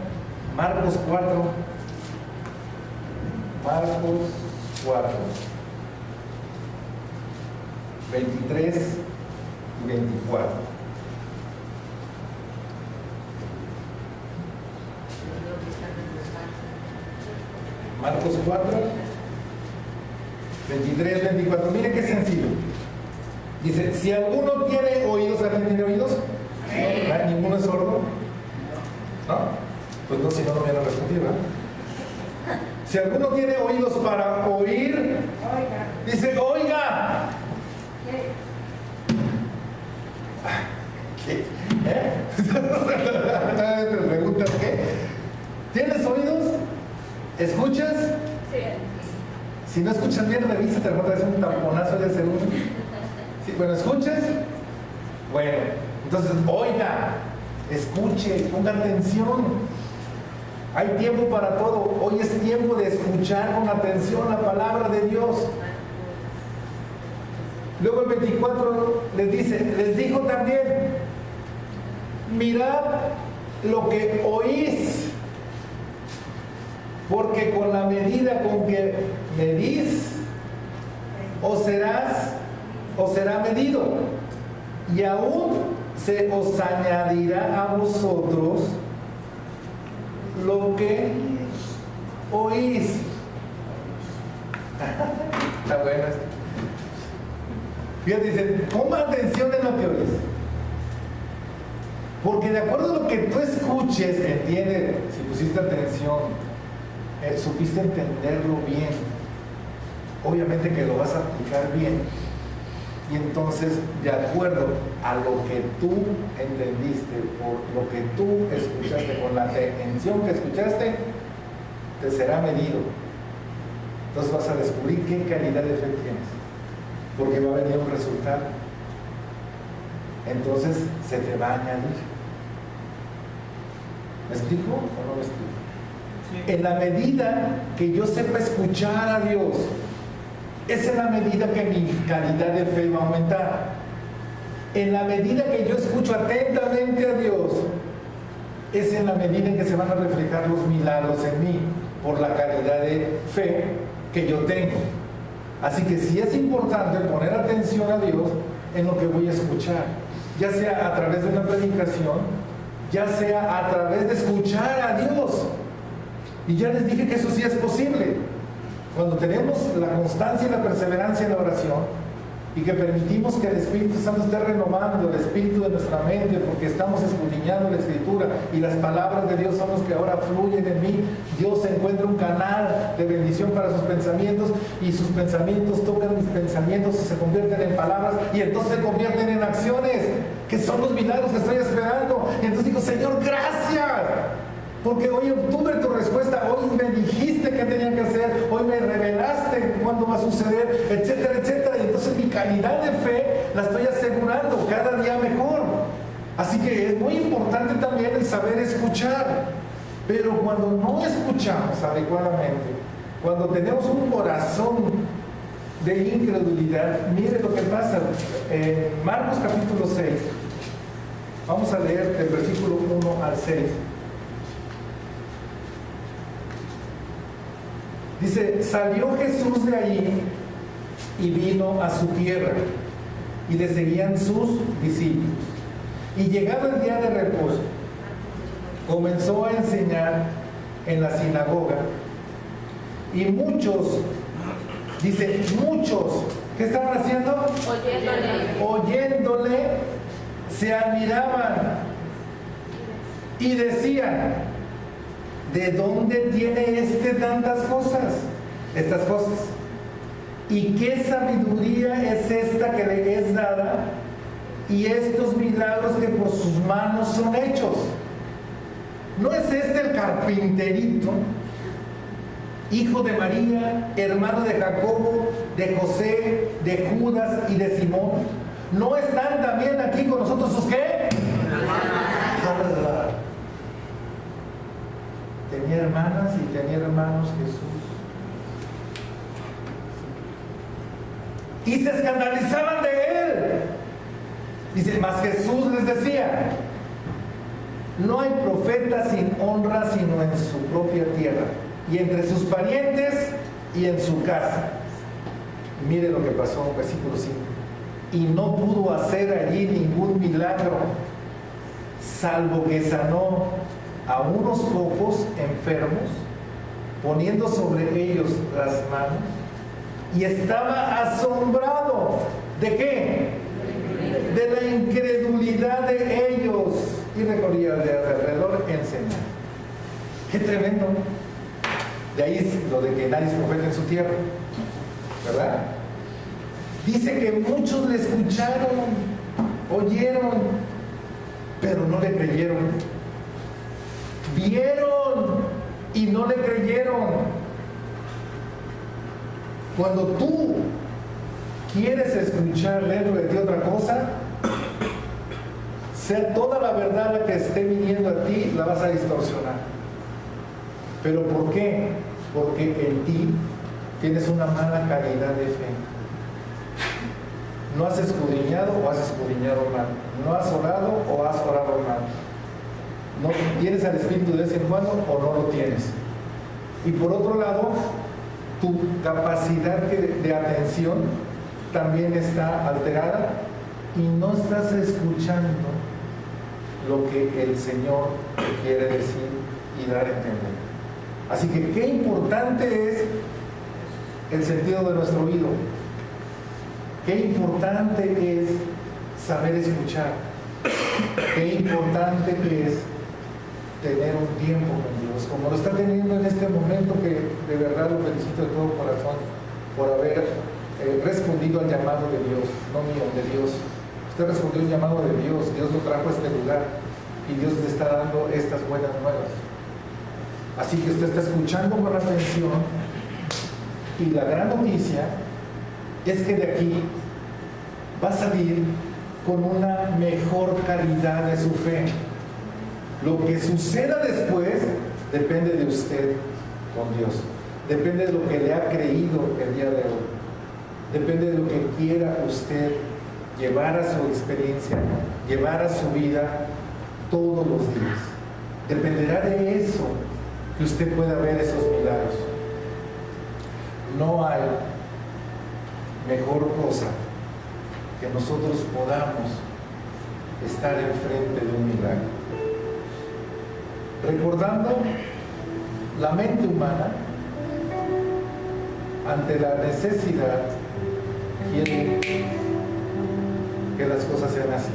Marcos 4. Marcos 4. 23 y 24. Marcos 4, 23, 24. Mire qué sencillo. Dice, si alguno tiene oídos, ¿alguien tiene oídos? ¿No? ¿Ninguno es sordo? ¿No? Pues no, si no, no me van a responder, ¿verdad? Si alguno tiene oídos para oír, dice, oiga. ¿Qué? ¿Te preguntas qué? ¿Tienes oídos? ¿Escuchas? Sí. Si no escuchas bien, revísate, te hacer un tamponazo de segundo. Sí, bueno, ¿escuchas? Bueno, entonces, oiga, escuche, ponga atención. Hay tiempo para todo. Hoy es tiempo de escuchar con atención la palabra de Dios. Luego el 24 les dice, les dijo también, mirad lo que oís, porque con la medida con que medís, os será medido, y aún se os añadirá a vosotros lo que oís. Está bueno esto. Fíjate, dice, ponga atención en lo que oís. Porque de acuerdo a lo que tú escuches, entiende, si pusiste atención, supiste entenderlo bien, obviamente que lo vas a aplicar bien. Y entonces, de acuerdo a lo que tú entendiste, por lo que tú escuchaste, con la atención que escuchaste, te será medido. Entonces vas a descubrir qué calidad de fe tienes, porque va a venir un resultado. Entonces se te va a añadir. ¿Me explico o no me explico? Sí. En la medida que yo sepa escuchar a Dios, esa es la medida que mi calidad de fe va a aumentar. En la medida que yo escucho atentamente a Dios, es en la medida en que se van a reflejar los milagros en mí, por la calidad de fe que yo tengo. Así que sí es importante poner atención a Dios en lo que voy a escuchar, ya sea a través de una predicación, ya sea a través de escuchar a Dios. Y ya les dije que eso sí es posible. Cuando tenemos la constancia y la perseverancia en la oración, y que permitimos que el Espíritu Santo esté renovando el espíritu de nuestra mente, porque estamos escudriñando la Escritura y las palabras de Dios son los que ahora fluyen en mí. Dios encuentra un canal de bendición para sus pensamientos, y sus pensamientos tocan mis pensamientos y se convierten en palabras, y entonces se convierten en acciones, que son los milagros que estoy esperando. Y entonces digo, Señor, gracias, porque hoy obtuve tu respuesta, hoy me dijiste qué tenía que hacer, hoy me revelaste cuándo va a suceder, etcétera, etcétera. Y entonces mi calidad de fe la estoy asegurando cada día mejor. Así que es muy importante también el saber escuchar. Pero cuando no escuchamos adecuadamente, cuando tenemos un corazón de incredulidad, mire lo que pasa. En Marcos capítulo 6, vamos a leer del versículo 1 al 6. Dice, salió Jesús de allí y vino a su tierra, y le seguían sus discípulos. Y llegado el día de reposo, comenzó a enseñar en la sinagoga, Y muchos, dice, muchos, ¿qué estaban haciendo? Oyéndole, se admiraban y decían, ¿de dónde tiene tantas cosas? Estas cosas. ¿Y qué sabiduría es esta que le es dada? Y estos milagros que por sus manos son hechos. ¿No es este el carpinterito, hijo de María, hermano de Jacobo, de José, de Judas y de Simón? ¿No están también aquí con nosotros sus qué? Tenía hermanas y tenía hermanos Jesús. Y se escandalizaban de él. Dice, mas Jesús les decía, no hay profeta sin honra sino en su propia tierra y entre sus parientes y en su casa. Mire lo que pasó en versículo 5. Y no pudo hacer allí ningún milagro, salvo que sanó a unos pocos enfermos, poniendo sobre ellos las manos, y estaba asombrado. ¿De qué? De la incredulidad de ellos, y recorría de alrededor enseñando. ¡Qué tremendo! De ahí es lo de que nadie es profeta en su tierra, ¿verdad? Dice que muchos le escucharon, oyeron, pero no le creyeron. Vieron y no le creyeron. Cuando tú quieres escuchar dentro de ti otra cosa, sea toda la verdad la que esté viniendo a ti, la vas a distorsionar. ¿Pero por qué? Porque en ti tienes una mala calidad de fe. No has escudriñado o has escudriñado mal. No has orado o has orado mal. No tienes al Espíritu de vez en cuando o no lo tienes. Y por otro lado, tu capacidad de atención también está alterada y no estás escuchando lo que el Señor te quiere decir y dar a entender. Así que qué importante es el sentido de nuestro oído. Qué importante es saber escuchar. Qué importante es tener un tiempo con Dios, como lo está teniendo en este momento, que de verdad lo felicito de todo corazón por haber respondido al llamado de Dios, no mío, de Dios. Usted respondió al llamado de Dios, Dios lo trajo a este lugar y Dios le está dando estas buenas nuevas. Así que usted está escuchando con atención, y la gran noticia es que de aquí va a salir con una mejor calidad de su fe. Lo que suceda después depende de usted con Dios. Depende de lo que le ha creído el día de hoy. Depende de lo que quiera usted llevar a su experiencia, llevar a su vida todos los días. Dependerá de eso que usted pueda ver esos milagros. No hay mejor cosa que nosotros podamos estar enfrente de un milagro. Recordando la mente humana, ante la necesidad, quiere que las cosas sean así.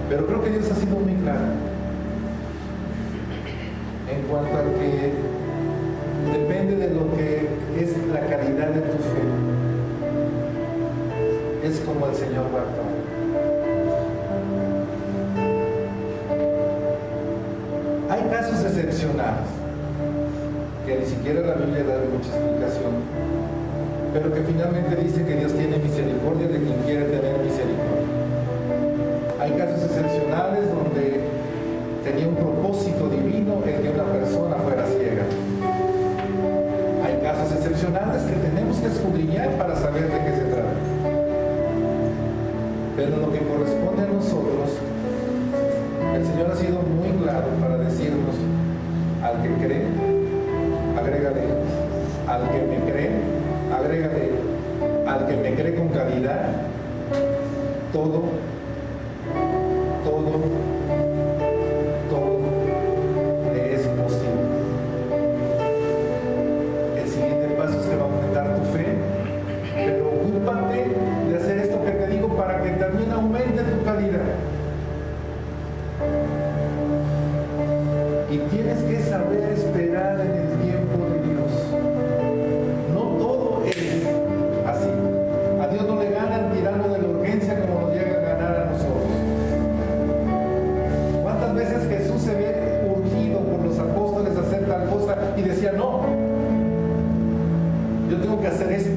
Pero creo que Dios ha sido muy claro en cuanto a que depende de lo que es la calidad de tu fe, es como el Señor va a actuar. Hay casos excepcionales que ni siquiera la Biblia da mucha explicación, pero que finalmente dice que Dios tiene misericordia de quien quiere tener misericordia. Hay casos excepcionales donde tenía un propósito divino el que una persona fuera ciega. Hay casos excepcionales que tenemos que escudriñar para saber de qué se trata. Pero lo que corresponde a nosotros, el Señor ha sido muy claro para decirnos: al que cree, agrégale; al que me cree, agrégale; al que me cree con calidad, todo le es posible. Y tienes que saber esperar en el tiempo de Dios. No todo es así. A Dios no le ganan tirando de la urgencia como nos llega a ganar a nosotros. ¿Cuántas veces Jesús se ve urgido por los apóstoles a hacer tal cosa y decía, no, yo tengo que hacer esto?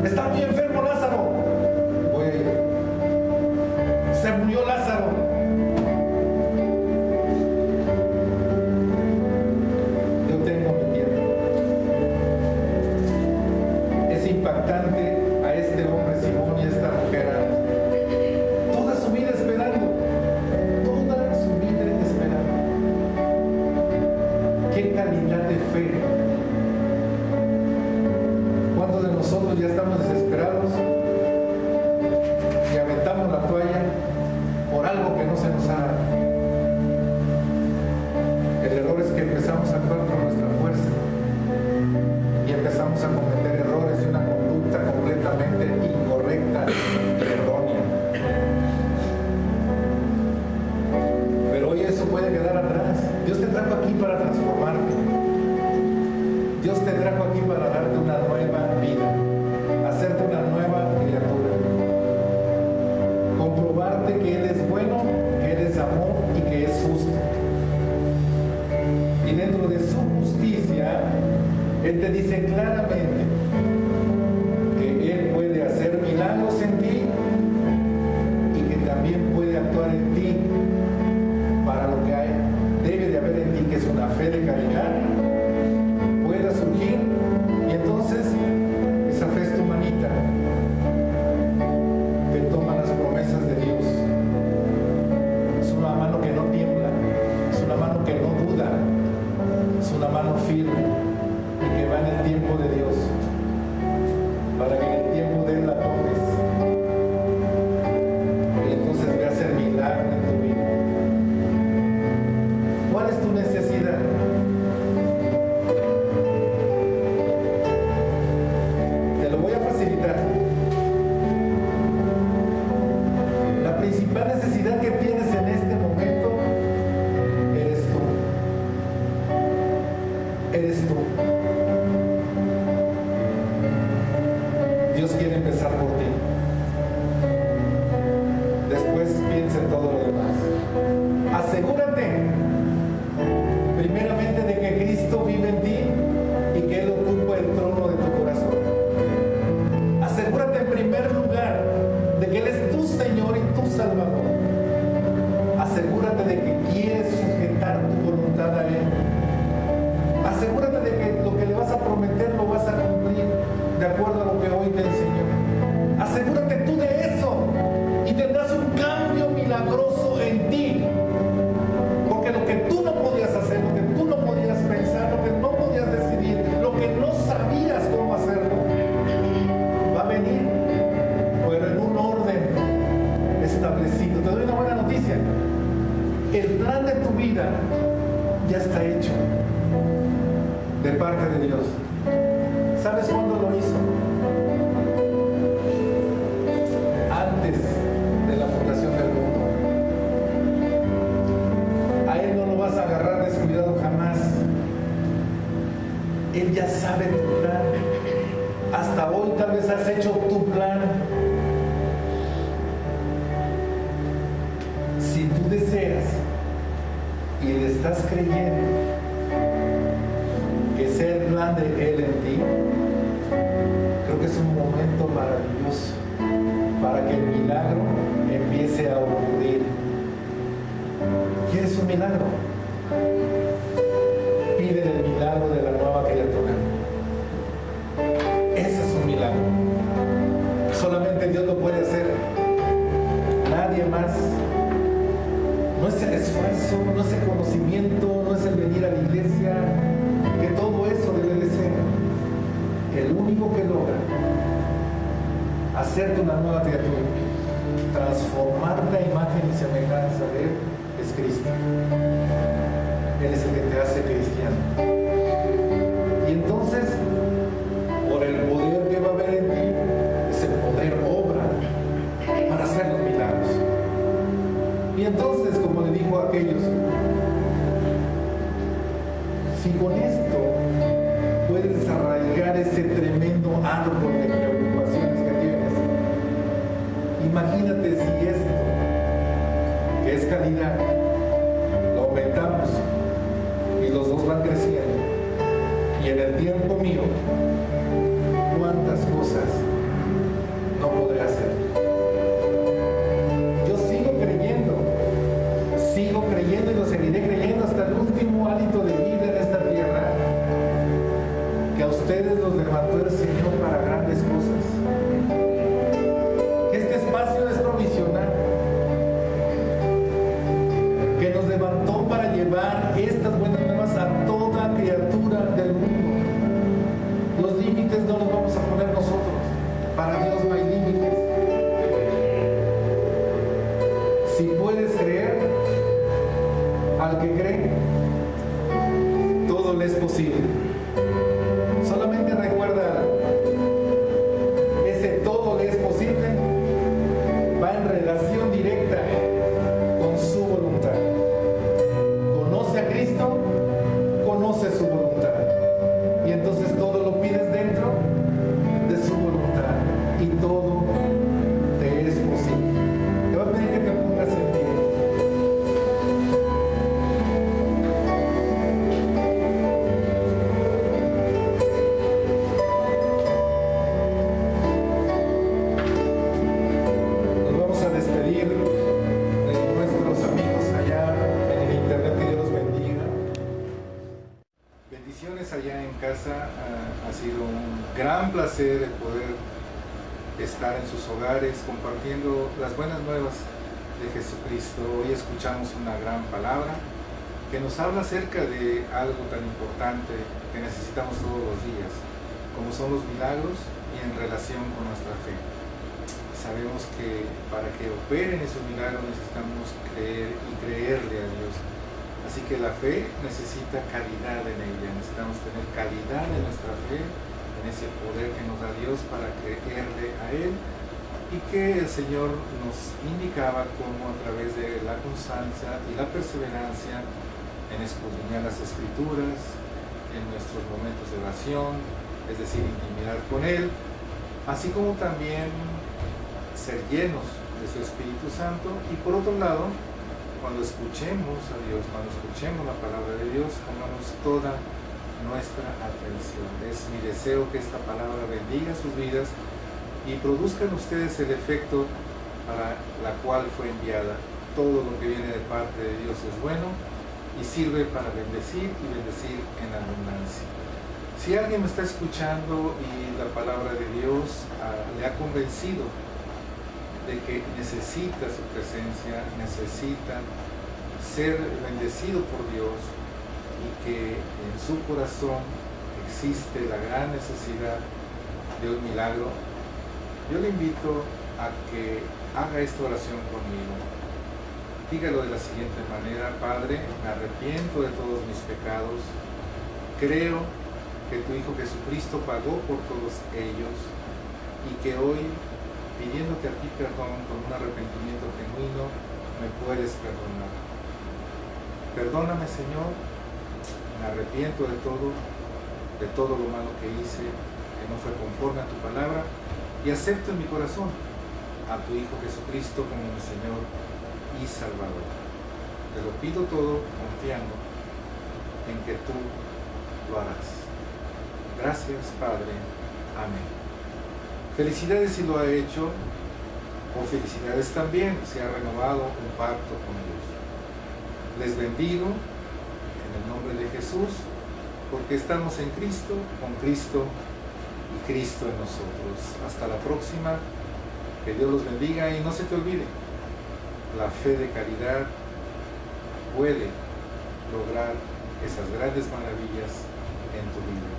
Está muy enfermo Lázaro, voy a ir. Se murió Lázaro. Yo tengo mi tiempo. Es impactante a este hombre Simón y a esta mujer Ana. Toda su vida esperando. Toda su vida esperando. Qué calidad de fe. ¿Cuántos de nosotros ya estamos desesperados y aventamos la toalla por algo que no se nos haga? El error es que empezamos a actuar por nuestra fuerza y empezamos a cometer errores y una conducta completamente incorrecta y errónea. Pero hoy eso puede quedar atrás. Dios te trajo aquí para transformarte. Dios te trajo aquí para darte una nueva vida, hacerte una nueva criatura, comprobarte que Él es bueno, que Él es amor y que es justo. Y dentro de su justicia, Él te dice claramente que Él puede hacer milagros en ti y que también puede actuar en ti para lo que debe de haber en ti, que es una fe de calidad, pueda surgir, y entonces esa fe es tu manita que toma las promesas de Dios. Es una mano que no tiembla, es una mano que no duda, es una mano firme y que va en el tiempo de Dios, para que en el tiempo de Él la tomes y entonces veas el milagro en tu vida. ¿Cuál es tu necesidad? La principal necesidad que tienes en este momento eres tú. Eres tú. Dios quiere empezar por ti. Después piensa en todo lo demás. Asegúrate primeramente de que Cristo vive en ti y que Él ocupa el trono de tu corazón. Asegúrate en primer lugar de que Él es tu Señor y tu Salvador. Asegúrate de que quieres sujetar tu voluntad a Él. Asegúrate de que lo que le vas a prometer lo vas a cumplir de acuerdo a lo que hoy te enseñó. Asegúrate tú de eso y tendrás un cambio milagroso en ti. Porque lo que tú no podías hacer, lo que tú no podías pensar, lo que no podías decidir, lo que no sabías cómo hacerlo, va a venir, pero en un orden establecido. Te doy una buena noticia. El plan de tu vida ya está hecho de parte de Dios. ¿Sabes cuándo lo hizo? Antes de la fundación del mundo. A Él no lo vas a agarrar descuidado jamás. Él ya sabe tu plan. Hasta hoy tal vez has hecho tu plan. Si tú deseas y le estás creyendo que sea el plan de Él en ti, creo que es un momento maravilloso para que el milagro empiece a ocurrir. ¿Quieres un milagro? Pídele el milagro de la nueva criatura. Ese es un milagro. Solamente Dios lo puede hacer. Nadie más. No es el esfuerzo, no es el conocimiento, no es el venir a la iglesia, que todo eso debe de ser. El único que logra hacerte una nueva criatura, transformarte a imagen y semejanza de Él, es Cristo. Él es el que te hace cristiano. Y entonces, por el poder que va a haber en ti, ese poder obra para hacer los milagros. Y entonces, como le dijo a aquellos, Si con esto puedes desarraigar ese tremendo árbol de preocupaciones que tienes, imagínate si esto, que es calidad, lo aumentamos y los dos van creciendo. Y en el tiempo mío, ¿cuántas cosas no podré hacer? Yo sigo creyendo y lo seguiré creyendo hasta el último hálito de vida en esta tierra, que a ustedes los levantó el Señor para grandes cosas. Que este espacio es provisional, que nos levantó para llevar estas buenas nuevas a toda criatura del mundo. Los límites no los vamos a poner nosotros, para Dios no hay límites. Si puedes creer, al que cree, todo le es posible. Solamente recuerda algo: ese todo le es posible va en relación directa con su voluntad. Conoce a Cristo, conoce su voluntad, y entonces todo lo pides dentro de su voluntad y todo te es posible. Te voy a pedir que te pongas en pie. Allá en casa, ha sido un gran placer el poder estar en sus hogares compartiendo las buenas nuevas de Jesucristo. Hoy escuchamos una gran palabra que nos habla acerca de algo tan importante que necesitamos todos los días, como son los milagros y en relación con nuestra fe. Sabemos que para que operen esos milagros necesitamos creer y creerle a Dios. Así que la fe necesita calidad en ella, necesitamos tener calidad en nuestra fe, en ese poder que nos da Dios para creerle a Él, y que el Señor nos indicaba cómo a través de la constancia y la perseverancia en escudriñar las Escrituras, en nuestros momentos de oración, es decir, intimidar con Él, así como también ser llenos de su Espíritu Santo, y por otro lado, cuando escuchemos a Dios, cuando escuchemos la palabra de Dios, pongamos toda nuestra atención. Es mi deseo que esta palabra bendiga sus vidas y produzca en ustedes el efecto para la cual fue enviada. Todo lo que viene de parte de Dios es bueno y sirve para bendecir y bendecir en abundancia. Si alguien me está escuchando y la palabra de Dios le ha convencido de que necesita su presencia, necesita ser bendecido por Dios, y que en su corazón existe la gran necesidad de un milagro, yo le invito a que haga esta oración conmigo. Dígalo de la siguiente manera: Padre, me arrepiento de todos mis pecados, creo que tu Hijo Jesucristo pagó por todos ellos, y que hoy, pidiéndote a ti perdón con un arrepentimiento genuino, me puedes perdonar. Perdóname, Señor, me arrepiento de todo lo malo que hice, que no fue conforme a tu palabra, y acepto en mi corazón a tu Hijo Jesucristo como mi Señor y Salvador. Te lo pido todo confiando en que tú lo harás. Gracias, Padre. Amén. Felicidades si lo ha hecho, o felicidades también si ha renovado un pacto con Dios. Les bendigo en el nombre de Jesús, porque estamos en Cristo, con Cristo y Cristo en nosotros. Hasta la próxima, que Dios los bendiga, y no se te olvide, la fe de caridad puede lograr esas grandes maravillas en tu vida.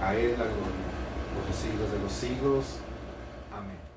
A Él la gloria por los siglos de los siglos. Amén.